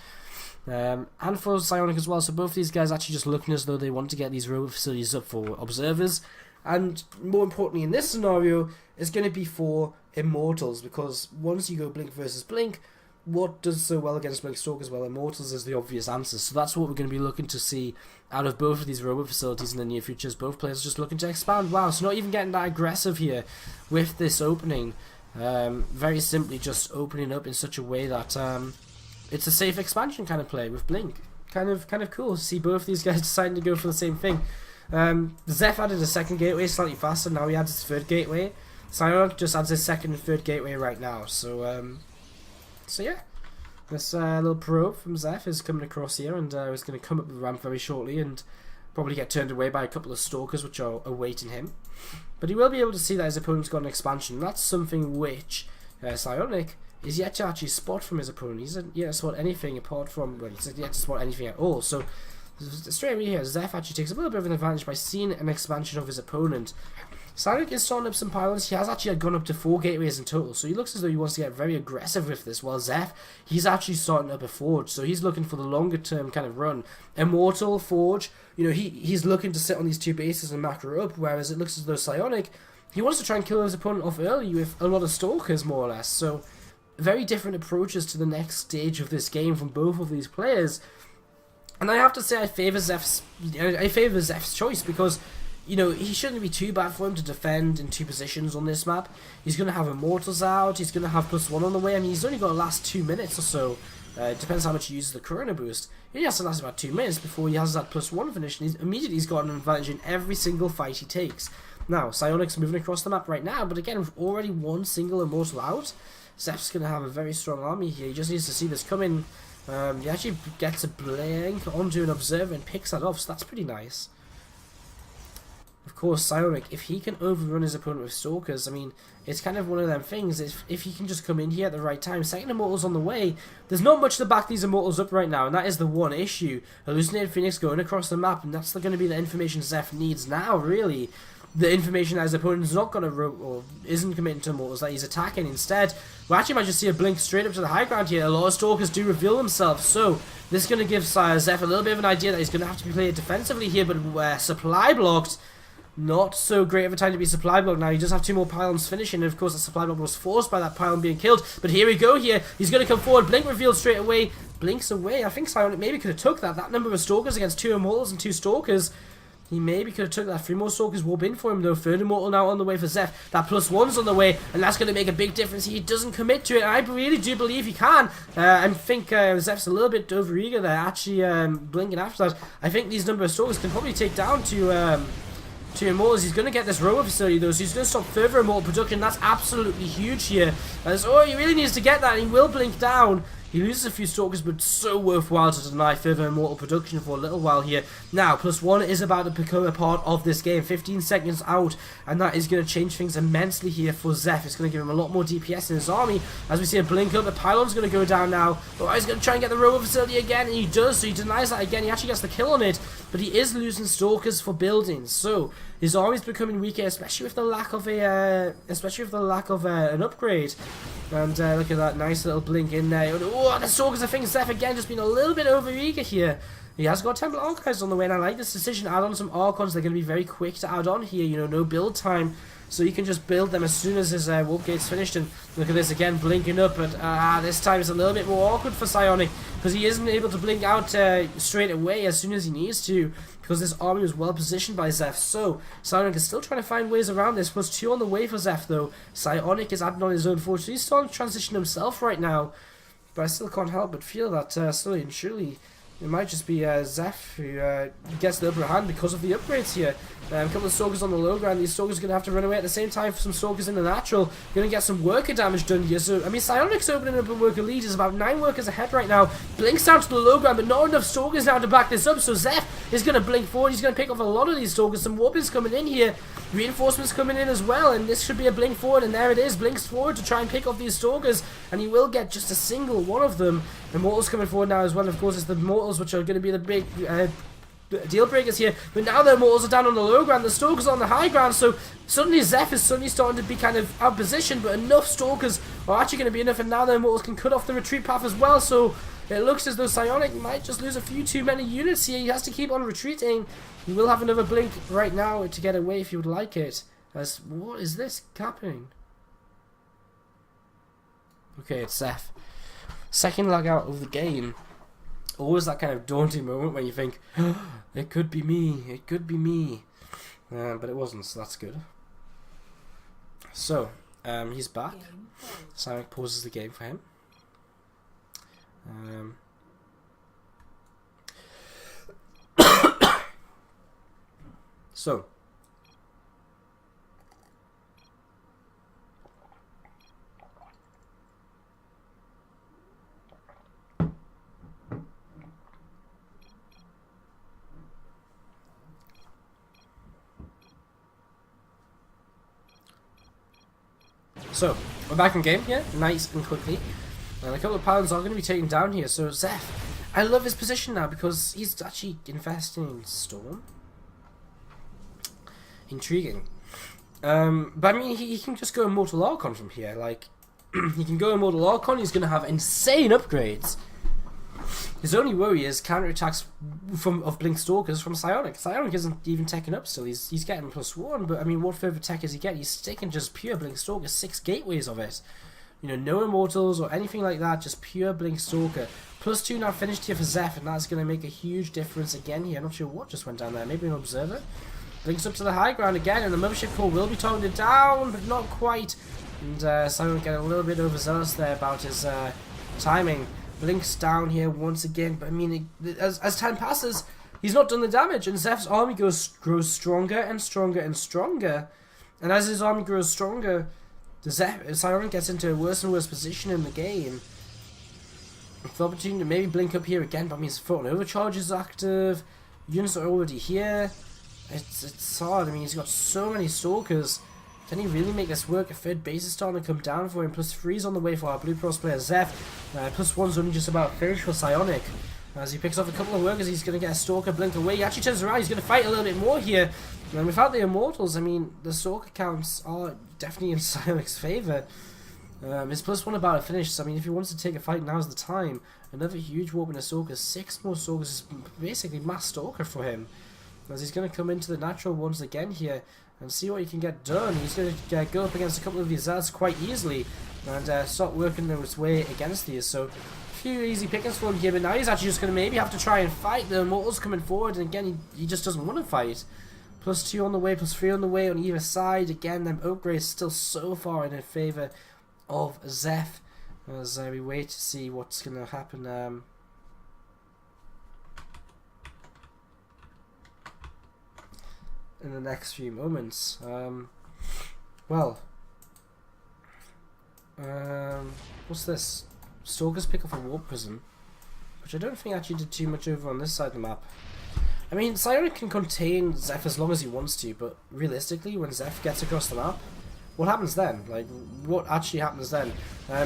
And for Psionic as well, so both these guys actually just looking as though they want to get these Robo Facilities up for observers. And more importantly in this scenario, is going to be for Immortals, because once you go Blink versus Blink, what does so well against Blink Stalkers? Well, Immortals is the obvious answer. So that's what we're going to be looking to see out of both of these Robo Facilities in the near future. Both players just looking to expand. Wow, so not even getting that aggressive here with this opening. Very simply just opening up in such a way that it's a safe expansion kind of play with Blink. Kind of cool to see both these guys deciding to go for the same thing. Zeph added a second gateway slightly faster. Now he adds his third gateway. Psionic just adds his second and third gateway right now. So yeah, this little probe from Zeph is coming across here, and is going to come up the ramp very shortly and probably get turned away by a couple of Stalkers which are awaiting him. But he will be able to see that his opponent's got an expansion. That's something which Psionic is yet to actually spot from his opponent. He's yet to spot anything apart from, well, he's yet to spot anything at all. So straight away here, Zeph actually takes a little bit of an advantage by seeing an expansion of his opponent. Psionic is starting up some pylons. He has actually gone up to 4 gateways in total, so he looks as though he wants to get very aggressive with this, while Zeph, he's actually starting up a Forge, so he's looking for the longer term kind of run. Immortal, Forge, you know, he's looking to sit on these 2 bases and macro up, whereas it looks as though Psionic, he wants to try and kill his opponent off early with a lot of Stalkers, more or less. So very different approaches to the next stage of this game from both of these players. And I have to say I favour Zeph's choice, because, you know, he shouldn't be too bad for him to defend in 2 positions on this map. He's going to have Immortals out, he's going to have +1 on the way. I mean, he's only got to last 2 minutes or so. It depends how much he uses the Corona boost. He has to last about 2 minutes before he has that +1 finish, and he's got an advantage in every single fight he takes. Now, Psionic's moving across the map right now, but again, with already 1 single Immortal out, Zeph's going to have a very strong army here. He just needs to see this coming. He actually gets a blink onto an observer and picks that off, so that's pretty nice. of course, Psionic, if he can overrun his opponent with Stalkers, I mean, it's kind of one of them things. If he can just come in here at the right time, second Immortal's on the way. There's not much to back these Immortals up right now, and that is the one issue. Hallucinated Phoenix going across the map, and that's going to be the information Zeph needs now, really. The information that his opponent is not going to, or isn't committing to Immortals, that he's attacking instead. We actually might just see a blink straight up to the high ground here. A lot of Stalkers do reveal themselves, so this is going to give Zeph a little bit of an idea that he's going to have to be played defensively here, but supply blocked. Not so great of a time to be supply blocked now. He does have 2 more pylons finishing, and of course the supply block was forced by that pylon being killed. But here we go here. He's going to come forward. Blink revealed straight away. Blinks away. I think Psionic maybe could have took that. That number of Stalkers against 2 Immortals and 2 Stalkers. He maybe could have took that. 3 more Stalkers warp in for him though. 3rd Immortal now on the way for Zeph. That +1's on the way, and that's going to make a big difference. He doesn't commit to it. I really do believe he can. I think Zeph's a little bit overeager there, actually blinking after that. I think these number of Stalkers can probably take down to Immortals. He's going to get this rover facility though, so he's going to stop further Immortal production. That's absolutely huge here. He really needs to get that, and he will blink down. He loses a few Stalkers, but so worthwhile to deny further Immortal production for a little while here. Now, +1 is about to become a part of this game. 15 seconds out, and that is going to change things immensely here for Zeph. It's going to give him a lot more DPS in his army. As we see a blink up, the pylon's going to go down now. Oh, he's going to try and get the rover facility again, and he does, so he denies that again. He actually gets the kill on it, but he is losing Stalkers for buildings. So his army's becoming weaker, especially with the lack of an upgrade. And look at that nice little blink in there. Oh, the Stalkers, I think Zeph again just being a little bit overeager here. He has got Temple Archives on the way, and I like this decision. Add on some Archons. They're going to be very quick to add on here. You know, no build time. So you can just build them as soon as his warp gate's finished. And look at this again, blinking up. But this time it's a little bit more awkward for Psionic, because he isn't able to blink out straight away as soon as he needs to, because this army was well positioned by Zeph. So Psionic is still trying to find ways around this. +2 on the way for Zeph though. Psionic is adding on his own force. He's starting to transition himself right now. But I still can't help but feel that slowly and surely it might just be Zeph who gets the upper hand because of the upgrades here. A couple of Stalkers on the low ground. These Stalkers are going to have to run away at the same time for some Stalkers in the natural. Going to get some worker damage done here. So, I mean, Psionic's opening up a worker lead. Is about 9 workers ahead right now. Blinks down to the low ground, but not enough Stalkers now to back this up. So Zeph is going to blink forward. He's going to pick off a lot of these Stalkers. Some warpers coming in here. Reinforcements coming in as well. And this should be a blink forward. And there it is. Blinks forward to try and pick off these Stalkers. And he will get just a single one of them. Immortals coming forward now as well. Of course, it's the Immortals which are going to be the big deal breakers here, but now the Immortals are down on the low ground, the Stalkers are on the high ground, so suddenly Zeph is suddenly starting to be kind of out of position, but enough Stalkers are actually going to be enough, and now the Immortals can cut off the retreat path as well, so it looks as though Psionic might just lose a few too many units here. He has to keep on retreating. He will have another blink right now to get away if he would like it. What is this happening? Okay, it's Zeph. Second lag out of the game. Always that kind of daunting moment when you think, oh, it could be me, it could be me. But it wasn't, so that's good. So, he's back. Psionic pauses the game for him. So, we're back in game here, nice and quickly. And a couple of pylons are going to be taken down here. So Zeph, I love his position now because he's actually investing in Storm. Intriguing. But I mean, he can just go Immortal Archon from here. Like, he can go Immortal Archon, he's going to have insane upgrades. His only worry is counterattacks of Blink Stalkers from Psionic. Psionic isn't even teching up still. He's getting +1, but I mean, what further tech is he getting? He's sticking just pure Blink Stalker, 6 gateways of it. You know, no Immortals or anything like that, just pure Blink Stalker. +2 now finished here for Zeph, and that's going to make a huge difference again here. I'm not sure what just went down there. Maybe an Observer. Blinks up to the high ground again, and the Mothership Core will be toned down, but not quite. And Psionic getting a little bit overzealous there about his timing. Blinks down here once again, but I mean, as time passes, he's not done the damage, and Zeph's army grows stronger and stronger and stronger. And as his army grows stronger, Psionic gets into a worse and worse position in the game. With the opportunity to maybe blink up here again, but I mean, his Photon Overcharge is active, units are already here. it's hard. I mean, he's got so many Stalkers. Can he really make this work? A third base is starting to come down for him. +3's on the way for our Blue Pros player Zeph. +1's only just about finished for Psionic. As he picks off a couple of workers, he's going to get a Stalker blink away. He actually turns around, he's going to fight a little bit more here. And without the Immortals, I mean, the Stalker counts are definitely in Psionic's favour. His +1 about to finish, so I mean, if he wants to take a fight, now's the time. Another huge warp in a Stalker. 6 more Stalkers is basically mass Stalker for him. As he's going to come into the natural ones again here and see what he can get done. He's going to go up against a couple of these Zads quite easily and start working his way against these. So, a few easy pickings for him here, but now he's actually just going to maybe have to try and fight. The Immortals coming forward, and again, he just doesn't want to fight. +2 on the way, +3 on the way on either side. Again, them upgrades still so far in favour of Zeph as we wait to see what's going to happen. In the next few moments. What's this? Stalkers pick up a warp prism, which I don't think actually did too much over on this side of the map. I mean, Psionic can contain Zeph as long as he wants to, but realistically, when Zeph gets across the map, what happens then? Like, what actually happens then?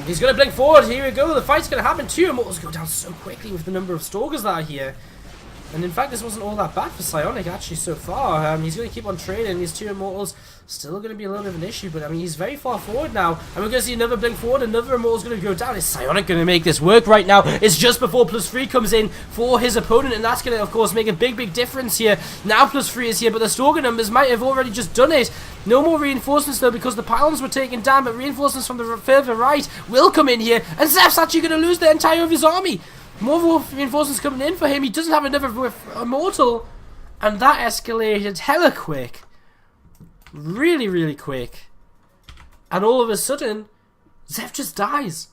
He's going to blink forward, here we go, the fight's going to happen. 2 Immortals go down so quickly with the number of Stalkers that are here. And in fact, this wasn't all that bad for Psionic actually so far. He's going to keep on trading. These 2 Immortals still going to be a little bit of an issue, but I mean, he's very far forward now. And we're going to see another blink forward. Another Immortal's going to go down. Is Psionic going to make this work right now? It's just before +3 comes in for his opponent, and that's going to, of course, make a big difference here. Now +3 is here, but the Stalker numbers might have already just done it. No more reinforcements though, because the pylons were taken down, but reinforcements from the further right will come in here, and Zeph's actually going to lose the entire of his army. More reinforcements coming in for him. He doesn't have another Immortal, and that escalated hella quick. Really quick. And all of a sudden, Zeph just dies.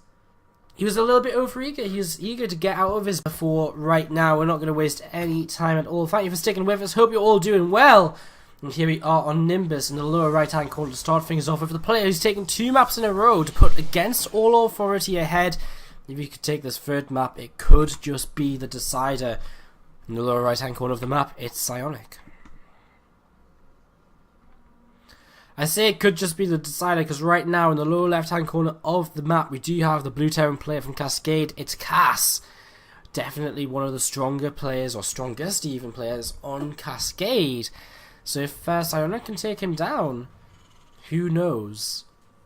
He was a little bit overeager. He was eager to get out of his before right now. We're not going to waste any time at all. Thank you for sticking with us. Hope you're all doing well. And here we are on Nimbus in the lower right hand corner to start things off with the player who's taken 2 maps in a row to put against all authority ahead. If you could take this third map, it could just be the decider. In the lower right hand corner of the map, it's Psionic. I say it could just be the decider because right now in the lower left hand corner of the map, we do have the blue Terran player from Cascade. It's Cass. Definitely one of the stronger players, or strongest even players, on Cascade. So if Psionic can take him down, who knows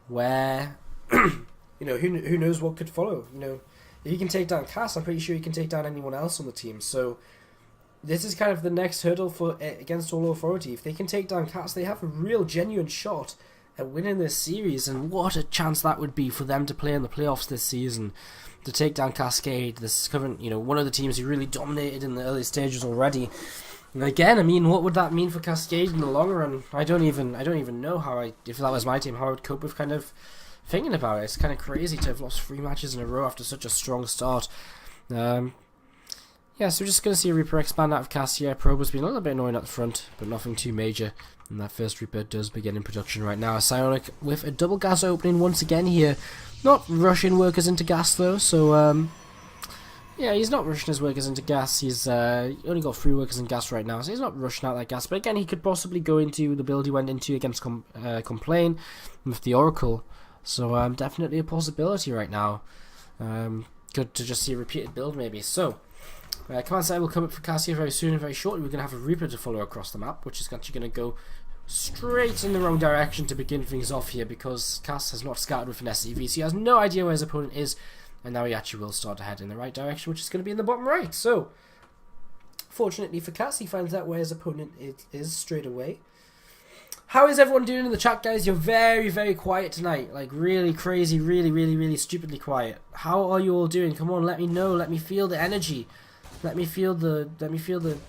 where... You know, who knows what could follow. You know, if he can take down Cass, I'm pretty sure he can take down anyone else on the team. So this is kind of the next hurdle for against all authority. If they can take down Cass, they have a real genuine shot at winning this series, and what a chance that would be for them to play in the playoffs this season, to take down Cascade, this current, you know, one of the teams who really dominated in the early stages already. And again, I mean, what would that mean for Cascade in the long run? I don't even know how if that was my team, how I would cope with kind of thinking about it. It's kind of crazy to have lost 3 matches in a row after such a strong start. Yeah, so we're just going to see a Reaper expand out of Cass here. Probe has been a little bit annoying at the front, but nothing too major. And that first Reaper does begin in production right now. Psionic with a double gas opening once again here. Not rushing workers into gas though, so yeah, he's not rushing his workers into gas. He's only got 3 workers in gas right now, so he's not rushing out that gas. But again, he could possibly go into the build he went into against Complain with the Oracle. So definitely a possibility right now. Good to just see a repeated build maybe. So command side will come up for Cassia very soon and very shortly. We're going to have a Reaper to follow across the map, which is actually going to go straight in the wrong direction to begin things off here, because Cass has not scouted with an SCV, so he has no idea where his opponent is, and now he actually will start to head in the right direction, which is going to be in the bottom right. So fortunately for Cass, he finds out where his opponent is straight away. How is everyone doing in the chat, guys? You're very quiet tonight. Like, really crazy, really stupidly quiet. How are you all doing? Come on, let me know. Let me feel the energy. Let me feel the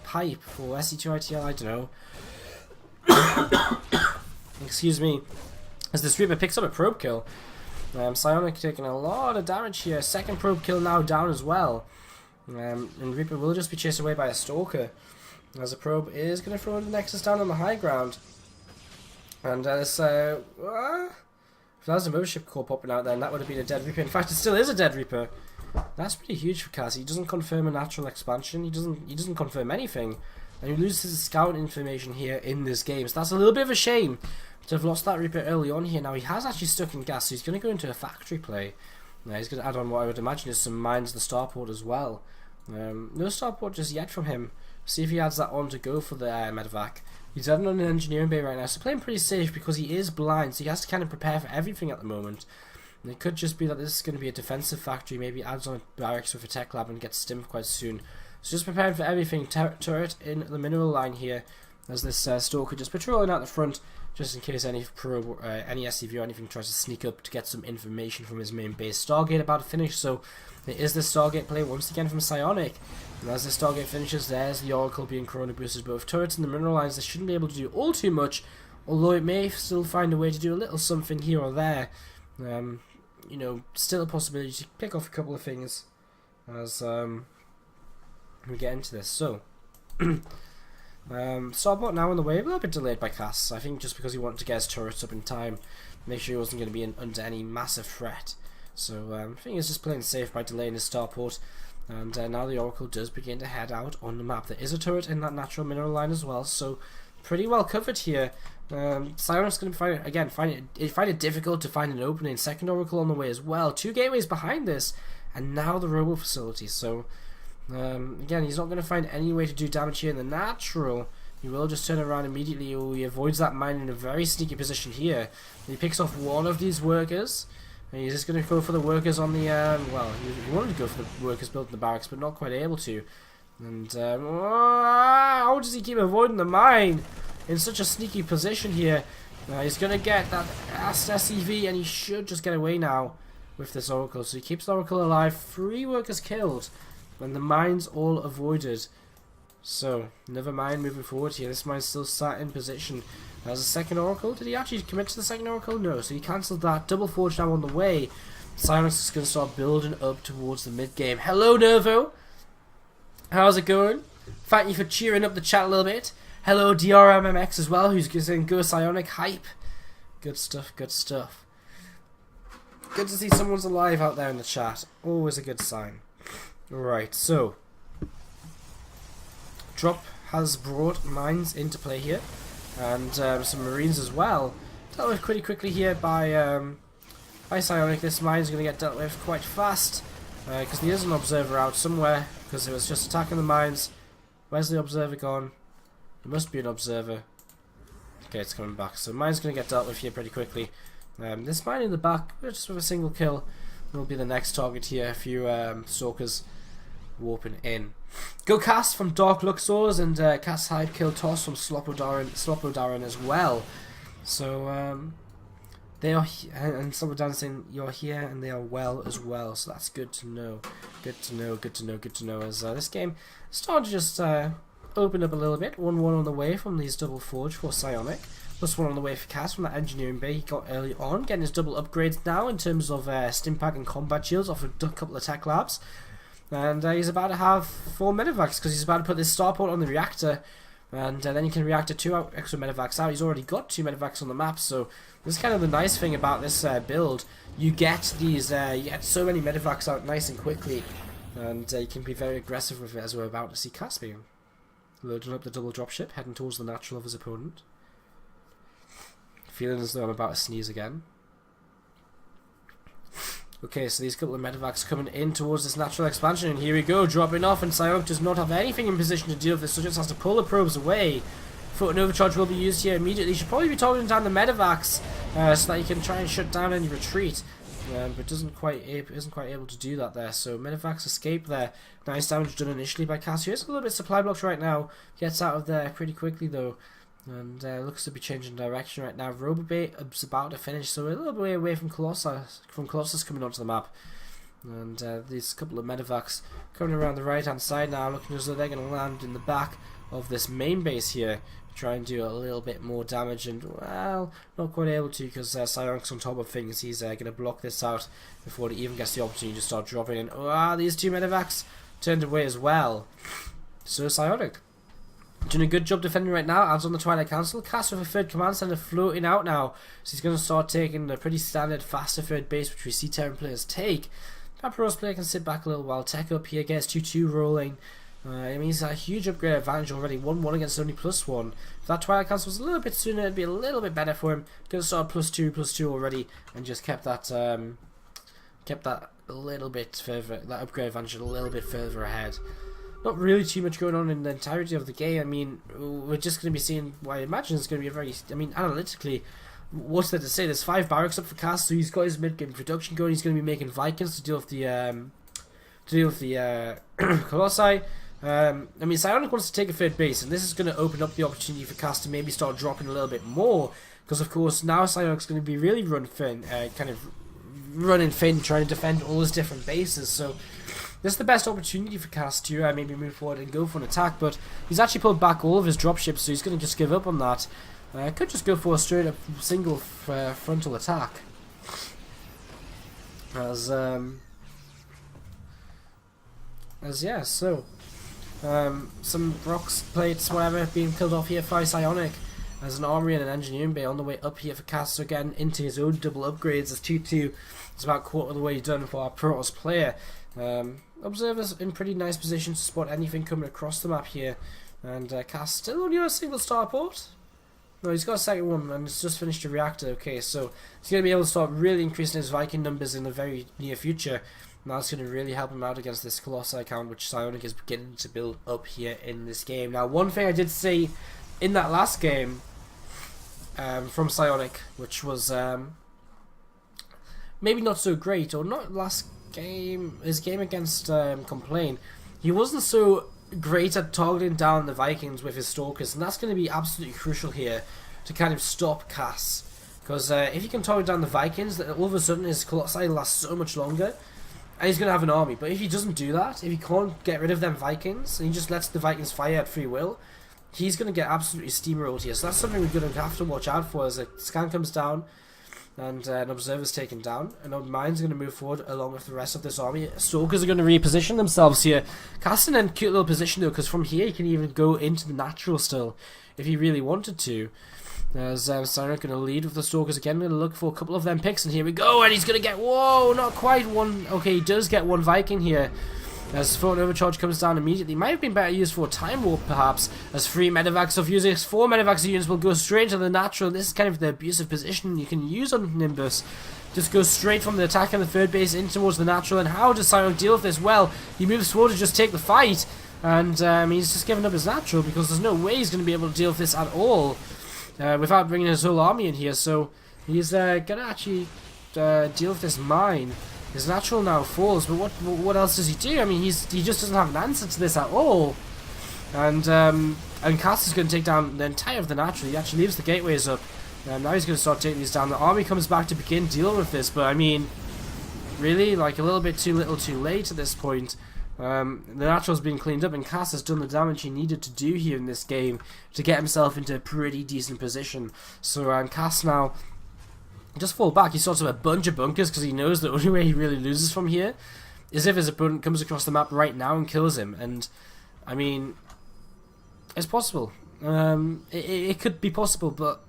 hype for SC2ITL. I don't know. Excuse me. As this Reaper picks up a probe kill. Psionic taking a lot of damage here. Second probe kill now down as well. And Reaper will just be chased away by a Stalker, as the probe is going to throw the Nexus down on the high ground. And if that was a Mothership Core popping out, then that would have been a dead Reaper. In fact, it still is a dead Reaper. That's pretty huge for Cass. He doesn't confirm a natural expansion. He doesn't confirm anything. and he loses his scout information here in this game. So that's a little bit of a shame to have lost that Reaper early on here. Now he has actually stuck in gas, so he's going to go into a factory play. Now he's going to add on what I would imagine is some mines to the starport as well. No starport just yet from him. See if he adds that on to go for the medevac. He's adding on an engineering bay right now, so playing pretty safe because he is blind, so he has to kind of prepare for everything at the moment. And it could just be that this is going to be a defensive factory, maybe adds on a barracks with a tech lab and gets stimmed quite soon. So just preparing for everything. Turret in the mineral line here, as this stalker just patrolling out the front, just in case any probe, any SCV or anything tries to sneak up to get some information from his main base. Stargate about to finish, so it is the Stargate play once again from Psionic. And as the Stargate finishes, there's the Oracle being Corona boosted. Both turrets and the mineral lines, they shouldn't be able to do all too much, although it may still find a way to do a little something here or there. You know, still a possibility to pick off a couple of things as we get into this. So, Starport now on the way, a little bit delayed by Cass. I think just because he wanted to get his turrets up in time, make sure he wasn't going to be under any massive threat. So I think he's just playing safe by delaying his starport. And now the Oracle does begin to head out on the map. There is a turret in that natural mineral line as well, so pretty well covered here. Psionic's going to find it difficult to find an opening. Second Oracle on the way as well. 2 gateways behind this, and now the robo facility. So again, he's not going to find any way to do damage here in the natural. He will just turn around immediately. Oh, he avoids that mine in a very sneaky position here. He picks off one of these workers. And he's just going to go for the workers on the, well, he wanted to go for the workers built in the barracks, but not quite able to. And, how does he keep avoiding the mine in such a sneaky position here? He's going to get that SCV, and he should just get away now with this Oracle. So he keeps the Oracle alive, 3 workers killed, and the mine's all avoided. So, never mind moving forward here. This mine's still sat in position. As a second Oracle, did he actually commit to the second Oracle? No, so he cancelled that. Double Forge now on the way. Psionic's is going to start building up towards the mid-game. Hello, Nervo! How's it going? Thank you for cheering up the chat a little bit. Hello, DRMMX as well, who's saying go Psionic hype. Good stuff, good stuff. Good to see someone's alive out there in the chat. Always a good sign. Right, so Drop has brought mines into play here. And some marines as well. Dealt with pretty quickly here by Psionic. This mine is going to get dealt with quite fast because there is an observer out somewhere because it was just attacking the mines. Where's the observer gone? There must be an observer. Okay, it's coming back. So mine's going to get dealt with here pretty quickly. This mine in the back, just with a single kill, will be the next target here. A few stalkers warping in. Go Cass from Dark Luxors and Cass Hyde kill toss from Slopodarin as well. So they are and Slopodarin saying you're here and they are well as well. So that's good to know. Good to know. Good to know. Good to know. As this game started to just open up a little bit. 1-1 on the way from these double forge for Psionic. +1 on the way for Cass from that engineering bay he got early on, getting his double upgrades now in terms of Stimpack and combat shields off a couple of tech labs. And he's about to have 4 medevacs because he's about to put this starport on the reactor, and then he can reactor 2 extra medevacs out. He's already got 2 medevacs on the map, so this is kind of the nice thing about this build. You get these, you get so many medevacs out nice and quickly, and you can be very aggressive with it, as we're about to see Cass being. Loading up the double dropship, heading towards the natural of his opponent. Feeling as though I'm about to sneeze again. Okay, so these couple of medevacs coming in towards this natural expansion, and here we go, dropping off, and Psionic does not have anything in position to deal with this, so just has to pull the probes away. Foot and overcharge will be used here immediately. Should probably be targeting down the medevacs so that you can try and shut down any retreat, but isn't quite able to do that there. So medevacs escape there. Nice damage done initially by Cassio. It's a little bit supply blocked right now. Gets out of there pretty quickly though. And looks to be changing direction right now. Robobait is about to finish, so we're a little bit away from Colossus coming onto the map. And these couple of medevacs coming around the right hand side now, looking as though they're going to land in the back of this main base here. Try and do a little bit more damage, and well, not quite able to because Psionic's on top of things. He's going to block this out before he even gets the opportunity to start dropping in. These 2 medevacs turned away as well. So Psionic doing a good job defending right now. Adds on the Twilight Council. Cass with a 3rd command center floating out now. So he's going to start taking the pretty standard faster 3rd base, which we see Terran players take. Paparos player can sit back a little while. Tech up here, gets 2-2 rolling. I mean, he's a huge upgrade advantage already. 1-1 against only +1. If that Twilight Castle was a little bit sooner, it'd be a little bit better for him. Could have started +2 already, and just kept that a little bit further. That upgrade advantage a little bit further ahead. Not really too much going on in the entirety of the game. I mean, we're just going to be seeing what I imagine is going to be a very. I mean, analytically, what's there to say? There's 5 barracks up for Cass, so he's got his mid-game production going. He's going to be making Vikings to deal with the Colossi. I mean, Psionic wants to take a third base, and this is going to open up the opportunity for Cass to maybe start dropping a little bit more, because of course now Psionic's going to be really run thin, kind of running thin, trying to defend all his different bases. So this is the best opportunity for Cass to maybe move forward and go for an attack, but he's actually pulled back all of his dropships, so he's going to just give up on that. Could just go for a straight up single frontal attack. As yeah, so some rocks, plates, whatever, being killed off here by Psionic as an armory and an engineering bay on the way up here for Cass. So again, into his own double upgrades as 2-2. It's about a quarter of the way done for our Protoss player. Observers in pretty nice position to spot anything coming across the map here, and Cass still only on a single starport. No, he's got a second one and it's just finished a reactor. Okay, so he's going to be able to start really increasing his Viking numbers in the very near future. And that's going to really help him out against this Colossi account, which Psionic is beginning to build up here in this game. Now, one thing I did see in that last game from Psionic, which was maybe not so great, or not last game, his game against Complain, he wasn't so great at targeting down the Vikings with his Stalkers, and that's going to be absolutely crucial here to kind of stop Cass. Because if he can target down the Vikings, then all of a sudden his Colossi lasts so much longer. And he's going to have an army, but if he doesn't do that, if he can't get rid of them Vikings, and he just lets the Vikings fire at free will, he's going to get absolutely steamrolled here. So that's something we're going to have to watch out for as a scan comes down, and an observer's taken down, and our mine's going to move forward along with the rest of this army. Stalkers are going to reposition themselves here. Cass in a cute little position though, because from here he can even go into the natural still, if he really wanted to. As Psionic going to lead with the Stalkers again. Going to look for a couple of them picks, and here we go, and he's going to get, whoa, not quite one. Okay, he does get one Viking here. As Photon Overcharge comes down immediately. Might have been better used for a Time Warp, perhaps, as 3 medevacs of using 4 medevacs units will go straight to the natural. This is kind of the abusive position you can use on Nimbus. Just go straight from the attack on the third base in towards the natural, and how does Psionic deal with this? Well, he moves forward to just take the fight, and he's just given up his natural, because there's no way he's going to be able to deal with this at all. Without bringing his whole army in here, so he's going to actually deal with this mine. His natural now falls, but what else does he do? I mean, he just doesn't have an answer to this at all. And Cass is going to take down the entire of the natural. He actually leaves the gateways up. Now he's going to start taking these down. The army comes back to begin dealing with this, but I mean, really, like a little bit too little too late at this point. The natural's been cleaned up, and Cass has done the damage he needed to do here in this game to get himself into a pretty decent position. So Cass now just fall back. He starts with a bunch of bunkers because he knows the only way he really loses from here is if his opponent comes across the map right now and kills him. And I mean, it's possible. It could be possible, but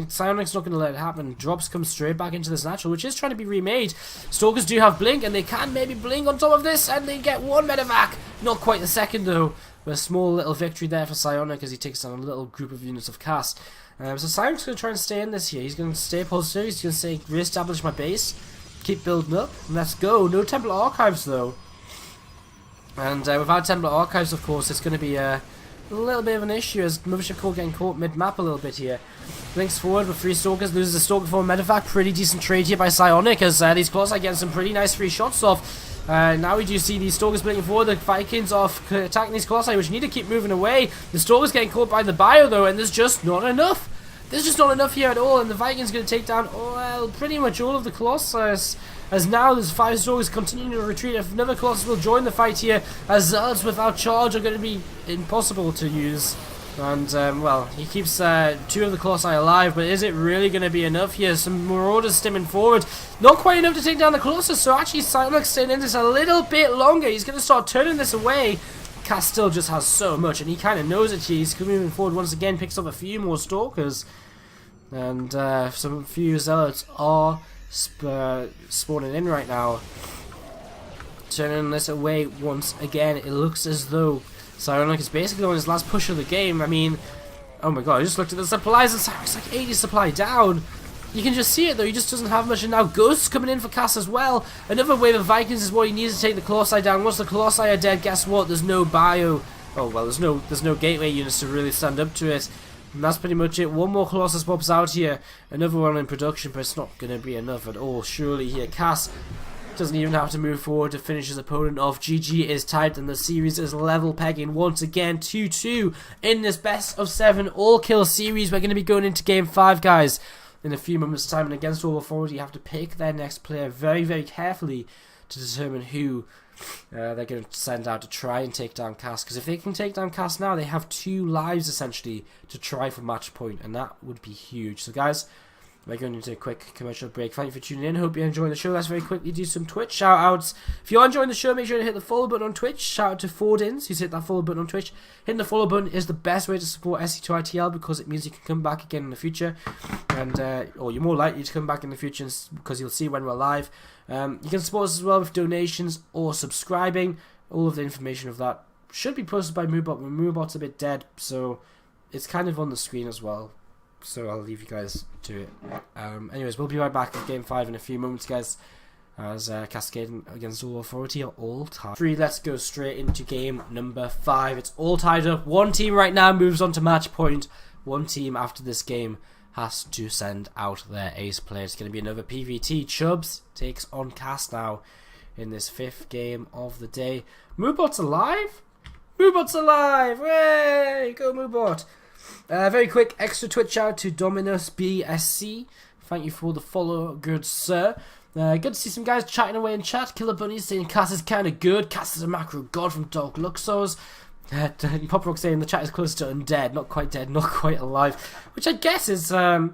Psionic's not going to let it happen. Drops come straight back into this natural, which is trying to be remade. Stalkers do have blink, and they can maybe blink on top of this, and they get 1 medevac. Not quite the second though. But a small little victory there for Psionic as he takes down a little group of units of Cass. So Psionic's going to try and stay in this here. He's going to stay positive. He's going to say, re-establish my base, keep building up, and let's go. No Templar Archives though. And without Templar Archives, of course, it's going to be a little bit of an issue as Mothership Core getting caught mid-map a little bit here. Blinks forward with 3 Stalkers, loses a Stalker for a medevac. Pretty decent trade here by Psionic as these Colossi getting some pretty nice free shots off. Now we do see these Stalkers blinking forward. The Vikings are attacking these Colossi, which need to keep moving away. The Stalkers getting caught by the bio though, and there's just not enough. There's just not enough here at all, and the Vikings going to take down, well, pretty much all of the Colossus. As now there's 5 Stalkers continuing to retreat. If another Colossus will join the fight here, as Zealots without charge are going to be impossible to use. And, well, he keeps 2 of the Colossi alive, but is it really going to be enough here? Some Marauders stimming forward. Not quite enough to take down the Colossus, so actually Psionic staying in this a little bit longer. He's going to start turning this away. Cass still just has so much, and he kind of knows it here. He's moving forward once again, picks up a few more Stalkers. And some few Zealots are spawning in right now. turning this away once again. It looks as though Cyberlink is basically on his last push of the game. I mean, oh my god, I just looked at the supplies and it's like 80 supply down. You can just see it though, he just doesn't have much, and now Ghosts coming in for Cass as well. Another wave of Vikings is what he needs to take the Colossi down. Once the Colossi are dead, guess what? There's no bio. Oh well, there's no gateway units to really stand up to it. And that's pretty much it. One more Colossus pops out here. Another one in production, but it's not going to be enough at all, surely here. Cass doesn't even have to move forward to finish his opponent off. GG is tied, and the series is level pegging once again. 2-2 in this best of 7 all-kill series. We're going to be going into Game 5, guys, in a few moments' time. And against all authority, you have to pick their next player very, very carefully to determine who they're going to send out to try and take down Cass, because if they can take down Cass now, they have 2 lives essentially to try for match point, and that would be huge. So guys, we're going into a quick commercial break. Thank you for tuning in. Hope you're enjoying the show. Let's very quickly do some Twitch shout outs. If you're enjoying the show, make sure to hit the follow button on Twitch. Shout out to Fordins, who's hit that follow button on Twitch. Hitting the follow button is the best way to support SC2ITL, because it means you can come back again in the future, and or you're more likely to come back in the future because you'll see when we're live. You can support us as well with donations or subscribing. All of the information of that should be posted by Moobot, but Moobot's a bit dead, so it's kind of on the screen as well. So I'll leave you guys to it. Anyways, we'll be right back with Game 5 in a few moments, guys, as Cascade against all authority are all tied. Let's go straight into game number 5. It's all tied up. One team right now moves on to match point. One team after this game has to send out their ace player. It's going to be another PvT. Chubbs takes on Cass now in this 5th game of the day. Moobot's alive? Moobot's alive! Way! Go Moobot! Very quick extra Twitch shout out to Dominus BSC. Thank you for the follow, good sir. Good to see some guys chatting away in chat. Killer Bunny saying Cass is kind of good. Cass is a macro god from Dog Luxos. Pop Rock saying the chat is close to undead, not quite dead, not quite alive, which I guess is I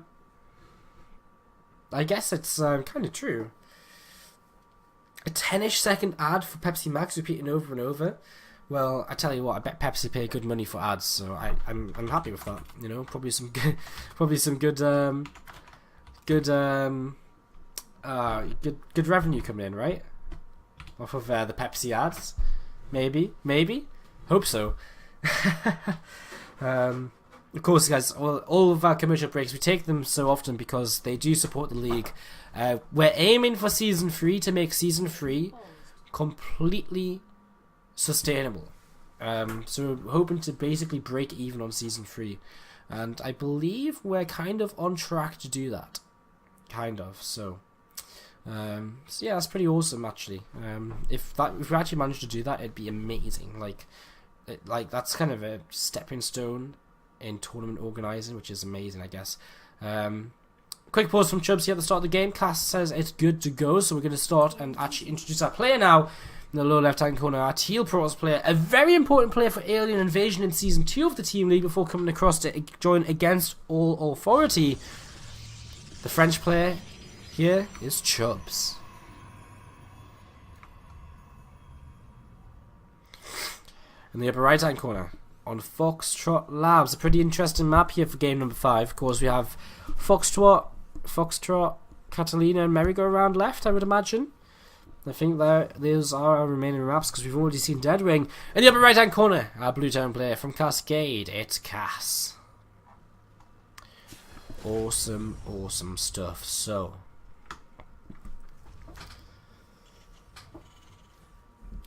guess it's kind of true. A 10-ish second ad for Pepsi Max repeating over and over. Well, I tell you what, I bet Pepsi pay good money for ads, so I'm happy with that. You know, probably some good revenue coming in, right? Off of the Pepsi ads, maybe. Hope so. Of course, guys, all of our commercial breaks, we take them so often because they do support the league. We're aiming for Season 3 to make Season 3 completely sustainable. So we're hoping to basically break even on Season 3. And I believe we're kind of on track to do that. Kind of, so yeah, that's pretty awesome actually. If we actually managed to do that, it'd be amazing. Like that's kind of a stepping stone in tournament organising, which is amazing, I guess. Quick pause from Chubbs here at the start of the game. Cass says it's good to go, so we're going to start and actually introduce our player now. In the lower left hand corner, our teal Protoss player, a very important player for Alien Invasion in Season 2 of the Team League before coming across to join against all authority. The French player here is Chubbs. In the upper right hand corner, on Foxtrot Labs, a pretty interesting map here for game number 5. Of course, we have Foxtrot, Catalina, and Merry-Go-Round left, I would imagine. I think those are our remaining maps because we've already seen Deadwing. In the upper right hand corner, our blue town player from Cascade, it's Cass. Awesome stuff. So,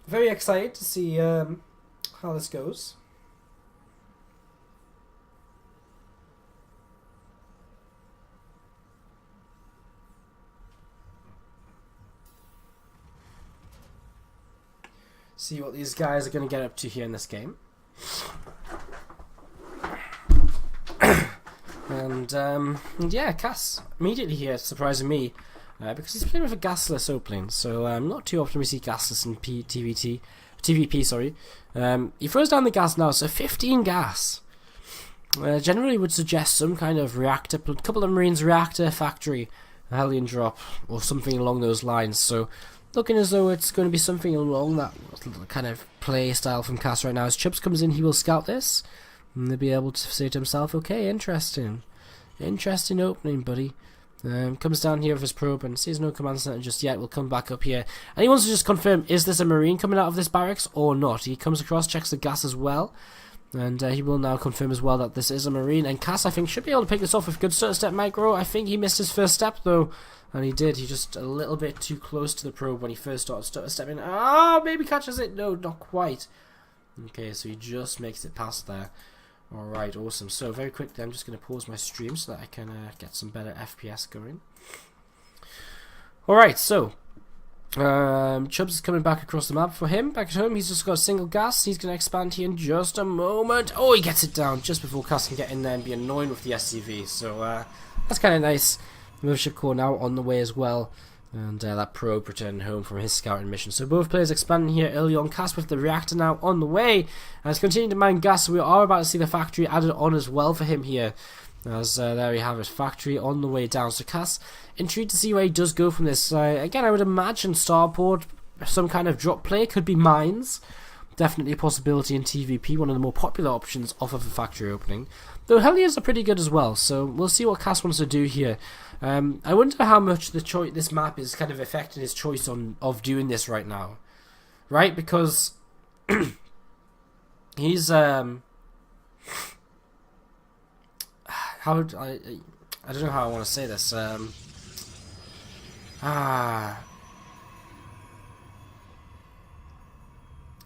very excited to see how this goes. See what these guys are going to get up to here in this game. And yeah, Cass immediately here surprising me because he's playing with a gasless opening, so not too often we see gasless in TVP. Sorry, he throws down the gas now, so 15 gas. Generally would suggest some kind of reactor, a couple of Marines reactor factory, a Hellion drop, or something along those lines. So looking as though it's going to be something along that kind of play style from Cass right now. As Chubbs comes in, he will scout this, and they'll be able to say to himself, okay, interesting opening, buddy. Comes down here with his probe and sees no command center just yet. We'll come back up here. And he wants to just confirm, is this a Marine coming out of this barracks or not? He comes across, checks the gas as well. And he will now confirm as well that this is a Marine. And Cass, I think, should be able to pick this off with good stutter step micro. I think he missed his first step, though. And he did. He's just a little bit too close to the probe when he first started stutter stepping. Oh, maybe catches it. No, not quite. Okay, so he just makes it past there. Alright, awesome. So, very quickly, I'm just going to pause my stream so that I can get some better FPS going. Alright, so, Chubbs is coming back across the map for him. Back at home, he's just got a single gas. He's going to expand here in just a moment. Oh, he gets it down just before Cass can get in there and be annoying with the SCV. So, that's kind of nice. Mothership core now on the way as well. And that probe returning home from his scouting mission. So both players expanding here early on. Cass with the reactor now on the way. And it's continuing to mine gas. So we are about to see the factory added on as well for him here. As there we have it. Factory on the way down. So Cass, intrigued to see where he does go from this. Again, I would imagine starport, some kind of drop play. Could be mines. Definitely a possibility in TVP. One of the more popular options off of a factory opening. Though Hellions are pretty good as well. So we'll see what Cass wants to do here. I wonder how much this map is kind of affecting his choice of doing this right now, right? Because he's I don't know how I want to say this. I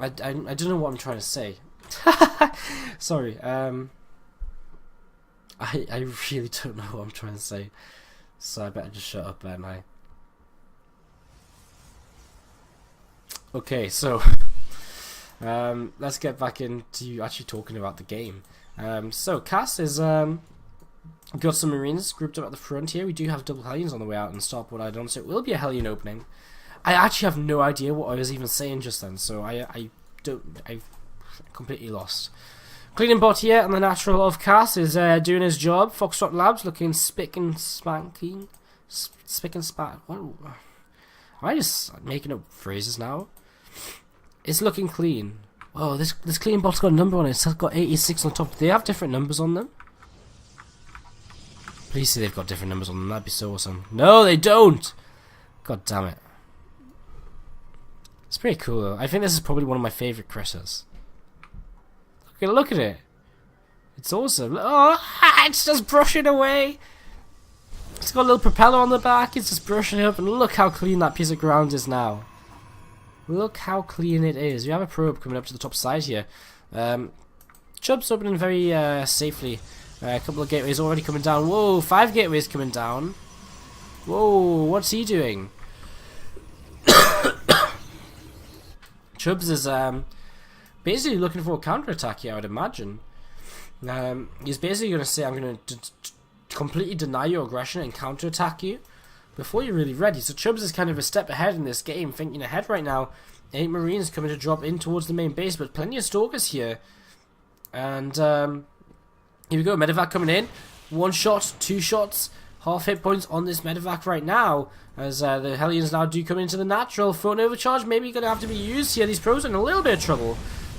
don't know what I'm trying to say. Sorry. I really don't know what I'm trying to say. So I better just shut up, better I? Okay, so let's get back into actually talking about the game. So Cass is got some Marines grouped up at the front here. We do have double Hellions on the way out and starport added on, so it will be a Hellion opening. I actually have no idea what I was even saying just then, so I've completely lost. Cleaning bot here, and the natural of Cass is doing his job. Foxtrot Labs looking spick and spanking. Spick and span. What? Am I just making up phrases now? It's looking clean. Oh, this clean bot's got a number on it. It's got 86 on top. Do they have different numbers on them? Please say they've got different numbers on them. That'd be so awesome. No, they don't! God damn it. It's pretty cool though. I think this is probably one of my favourite critters. Look at it. It's awesome. Oh, it's just brushing away. It's got a little propeller on the back. It's just brushing up. And look how clean that piece of ground is now. Look how clean it is. We have a probe coming up to the top side here. Chubb's opening very safely. A couple of gateways already coming down. Whoa, 5 gateways coming down. Whoa, what's he doing? Chubbs is basically looking for a counter-attack here, I would imagine. He's basically going to say, I'm going to completely deny your aggression and counter-attack you before you're really ready. So Chubbs is kind of a step ahead in this game, thinking ahead right now. 8 Marines coming to drop in towards the main base, but plenty of Stalkers here. And here we go, Medevac coming in. 1 shot, 2 shots, half hit points on this Medevac right now. As the Hellions now do come into the natural. Photon overcharge maybe going to have to be used here. These pros are in a little bit of trouble.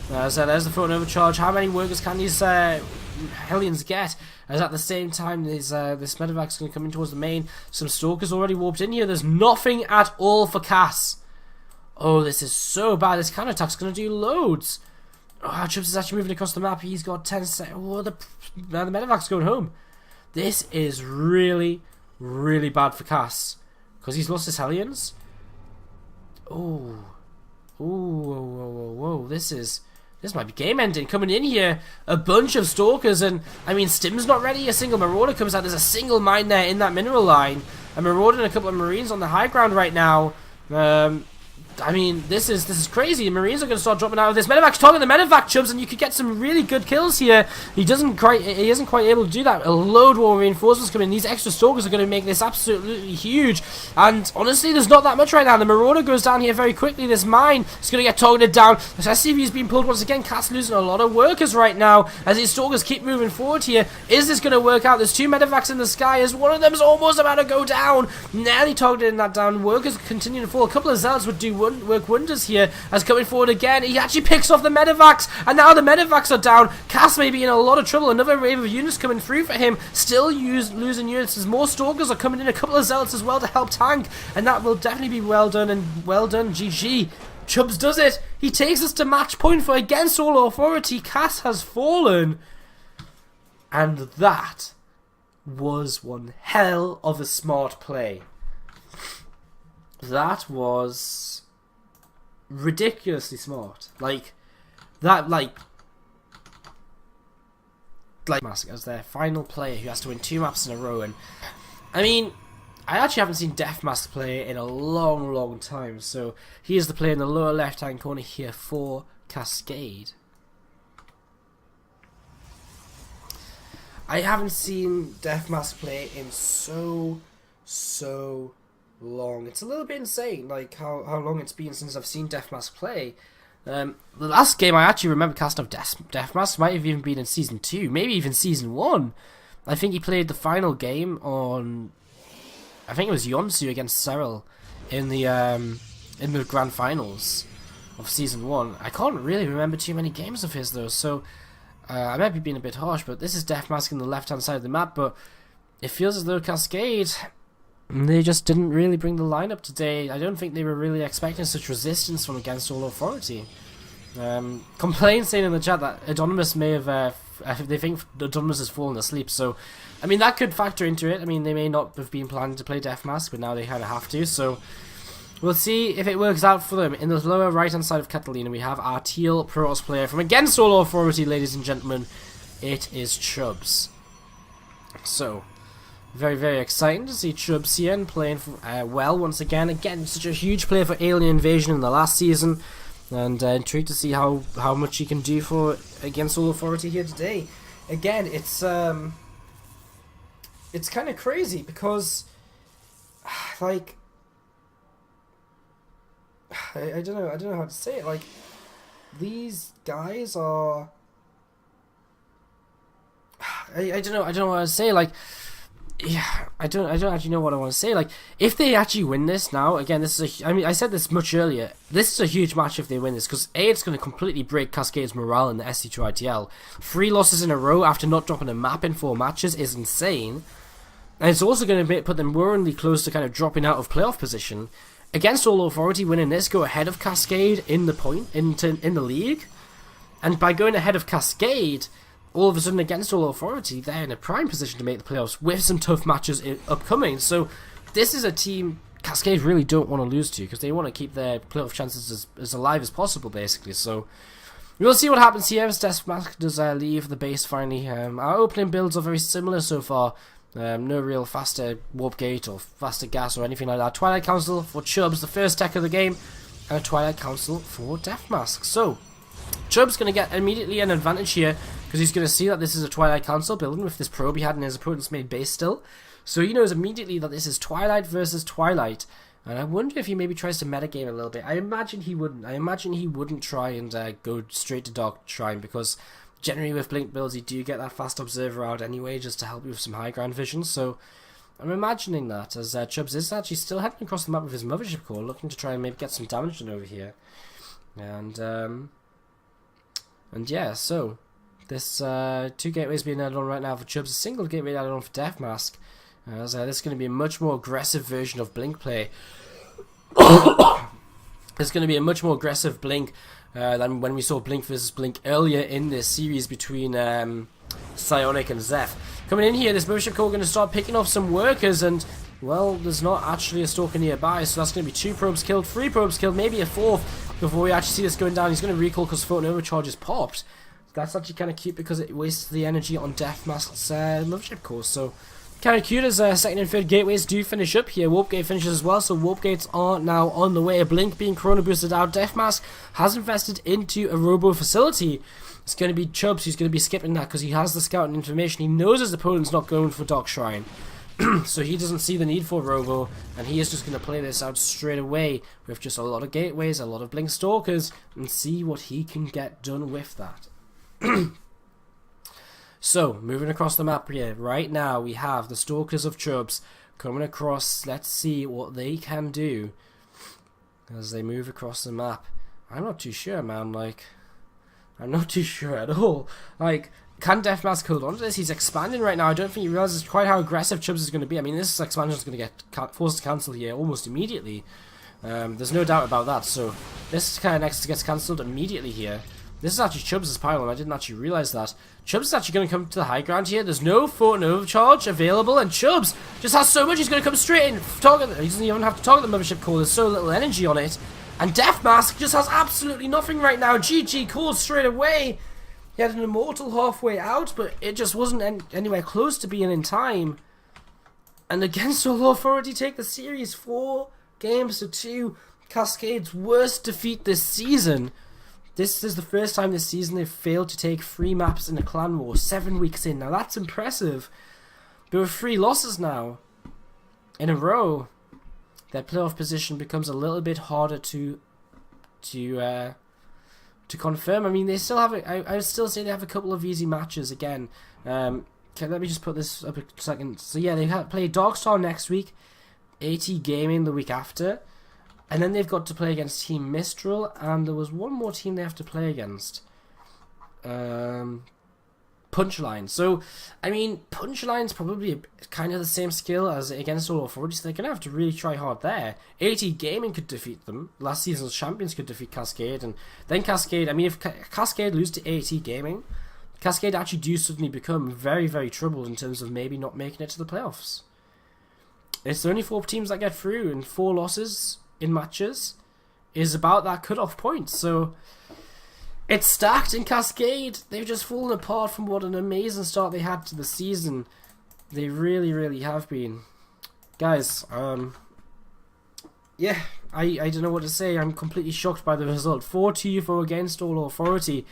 So there's the photon overcharge. How many workers can these Hellions get? As at the same time, this Medevac's going to come in towards the main. Some Stalkers already warped in here. There's nothing at all for Cass. Oh, this is so bad. This counterattack's going to do loads. Oh, Chubbs is actually moving across the map. He's got 10 seconds. Oh, the Medevac's going home. This is really, really bad for Cass. Because he's lost his Hellions. Oh. Ooh, whoa, whoa. This might be game ending. Coming in here, a bunch of Stalkers, and I mean, Stim's not ready. A single Marauder comes out. There's a single mine there in that mineral line. A Marauder and a couple of Marines on the high ground right now. I mean, this is crazy. The Marines are going to start dropping out of this. Medevac's targeting the Medevac, Chubbs, and you could get some really good kills here. He isn't quite able to do that. A load more reinforcements coming in. These extra Stalkers are going to make this absolutely huge. And honestly, there's not that much right now. The Marauder goes down here very quickly. This mine is going to get targeted down. This SCV is being pulled once again. Cass losing a lot of workers right now as these Stalkers keep moving forward here. Is this going to work out? There's 2 Medevacs in the sky as one of them is almost about to go down. Nearly targeting that down. Workers continue to fall. A couple of Zealots would do work wonders here. As coming forward again, he actually picks off the medevacs, and now the medevacs are down. Cass may be in a lot of trouble. Another wave of units coming through for him. Still losing units as more stalkers are coming in. A couple of zealots as well to help tank, and that will definitely be well done, and well done, GG. Chubbs does it. He takes us to match point for against all authority. Cass has fallen. And that was one hell of a smart play. That was ridiculously smart. Like Mask as their final player who has to win 2 maps in a row. And I mean, I actually haven't seen Deathmask play in a long time. So he is the player in the lower left hand corner here for Cascade. I haven't seen Deathmask play in so long. It's a little bit insane, like how long it's been since I've seen Deathmask play. The last game I actually remember casting of Deathmask might have even been in Season 2, maybe even Season 1. I think he played the final game on, I think it was Yonsu against Cyril in the Grand Finals of Season 1. I can't really remember too many games of his though, so I might be being a bit harsh, but this is Deathmask on the left-hand side of the map, but it feels as though Cascade, they just didn't really bring the lineup today. I don't think they were really expecting such resistance from against all authority. Complain saying in the chat that Anonymous may have, they think Anonymous has fallen asleep, so, I mean, that could factor into it. I mean, they may not have been planning to play Deathmask, but now they kind of have to, so we'll see if it works out for them. In the lower right-hand side of Catalina, we have our teal Protoss player from against all authority, ladies and gentlemen. It is Chubbs. So, very exciting to see Chubbs here and playing well once again. Again, such a huge player for Alien Invasion in the last season, and intrigued to see how much he can do for against all authority here today. Again, it's kind of crazy because, like, I don't know how to say it. Like, these guys are, I don't know what to say. Like, yeah, I don't actually know what I want to say. Like, if they actually win this now, again, this is I mean, I said this much earlier. This is a huge match if they win this, because A, it's going to completely break Cascade's morale in the SC2ITL. 3 losses in a row after not dropping a map in 4 matches is insane, and it's also going to put them worryingly close to kind of dropping out of playoff position. Against all authority, winning this, go ahead of Cascade in the league, and by going ahead of Cascade, all of a sudden against all authority, they're in a prime position to make the playoffs with some tough matches upcoming. So this is a team Cascade really don't want to lose to, because they want to keep their playoff chances as alive as possible, basically. So we'll see what happens here as Deathmask does leave the base finally. Our opening builds are very similar so far. No real faster warp gate or faster gas or anything like that. Twilight Council for Chubbs, the first tech of the game, and a Twilight Council for Deathmask. So Chubbs going to get immediately an advantage here, because he's going to see that this is a Twilight Council building with this probe he had in his opponent's made base still. So he knows immediately that this is Twilight versus Twilight. And I wonder if he maybe tries to metagame a little bit. I imagine he wouldn't. I imagine he wouldn't try and go straight to Dark Shrine, because generally with Blink builds you do get that fast observer out anyway, just to help you with some high ground vision. So I'm imagining that, as Chubbs is actually still heading across the map with his Mothership Core, looking to try and maybe get some damage done over here. And yeah, so this 2 gateways being added on right now for Chubbs, a single gateway added on for Deathmask. As this is going to be a much more aggressive version of Blink play. It's going to be a much more aggressive Blink than when we saw Blink versus Blink earlier in this series between Psionic and Zeph. Coming in here, this Mothership Core going to start picking off some workers, and, well, there's not actually a Stalker nearby, so that's going to be 2 probes killed, 3 probes killed, maybe a 4th before we actually see this going down. He's going to recall because Photon Overcharge is popped. That's actually kind of cute because it wastes the energy on Deathmask's Mothership Core, so kind of cute as 2nd and 3rd gateways do finish up here. Warp Gate finishes as well, so Warp Gates are now on the way. Blink being Corona boosted out. Deathmask has invested into a Robo facility. It's going to be Chubbs who's going to be skipping that because he has the scouting information. He knows his opponent's not going for Dark Shrine. So he doesn't see the need for Robo, and he is just going to play this out straight away with just a lot of gateways, a lot of Blink Stalkers, and see what he can get done with that. So, moving across the map here, right now we have the Stalkers of Chubbs coming across. Let's see what they can do. as they move across the map. I'm not too sure, man. Like, I'm not too sure at all. Like, can Deathmask hold on to this? He's expanding right now. I don't think he realizes quite how aggressive Chubbs is going to be. I mean, this expansion is going to get forced to cancel here almost immediately. There's no doubt about that. So this kind of next gets cancelled immediately here. This is actually Chubbs' pylon. I didn't actually realize that. Chubbs is actually going to come to the high ground here. There's no Photon Overcharge available, and Chubbs just has so much. He's going to come straight in. He doesn't even have to target the Mothership Core. There's so little energy on it. And Deathmask just has absolutely nothing right now. GG called straight away. He had an Immortal halfway out, but it just wasn't anywhere close to being in time. And against Solo Authority, take the series 4 games to 2. Cascade's worst defeat this season. This is the first time this season they've failed to take 3 maps in a clan war 7 weeks in. Now that's impressive. But with 3 losses now in a row, their playoff position becomes a little bit harder to confirm. I mean, they still have I would still say they have a couple of easy matches again. Okay, let me just put this up a second. So yeah, they play Darkstar next week, AT Gaming the week after, and then they've got to play against Team Mistral, and there was one more team they have to play against. Punchline. So, I mean, Punchline's probably kind of the same skill as against Solo Authority, so they're going to have to really try hard there. AT Gaming could defeat them. Last season's champions could defeat Cascade, and then Cascade, I mean, if Cascade lose to AT Gaming, Cascade actually do suddenly become very, very troubled in terms of maybe not making it to the playoffs. It's the only 4 teams that get through, and 4 losses in matches is about that cut-off point, so it's stacked in Cascade. They've just fallen apart from what an amazing start they had to the season. They really, really have been. Guys, yeah, I don't know what to say. I'm completely shocked by the result. 4-2 against All Authority.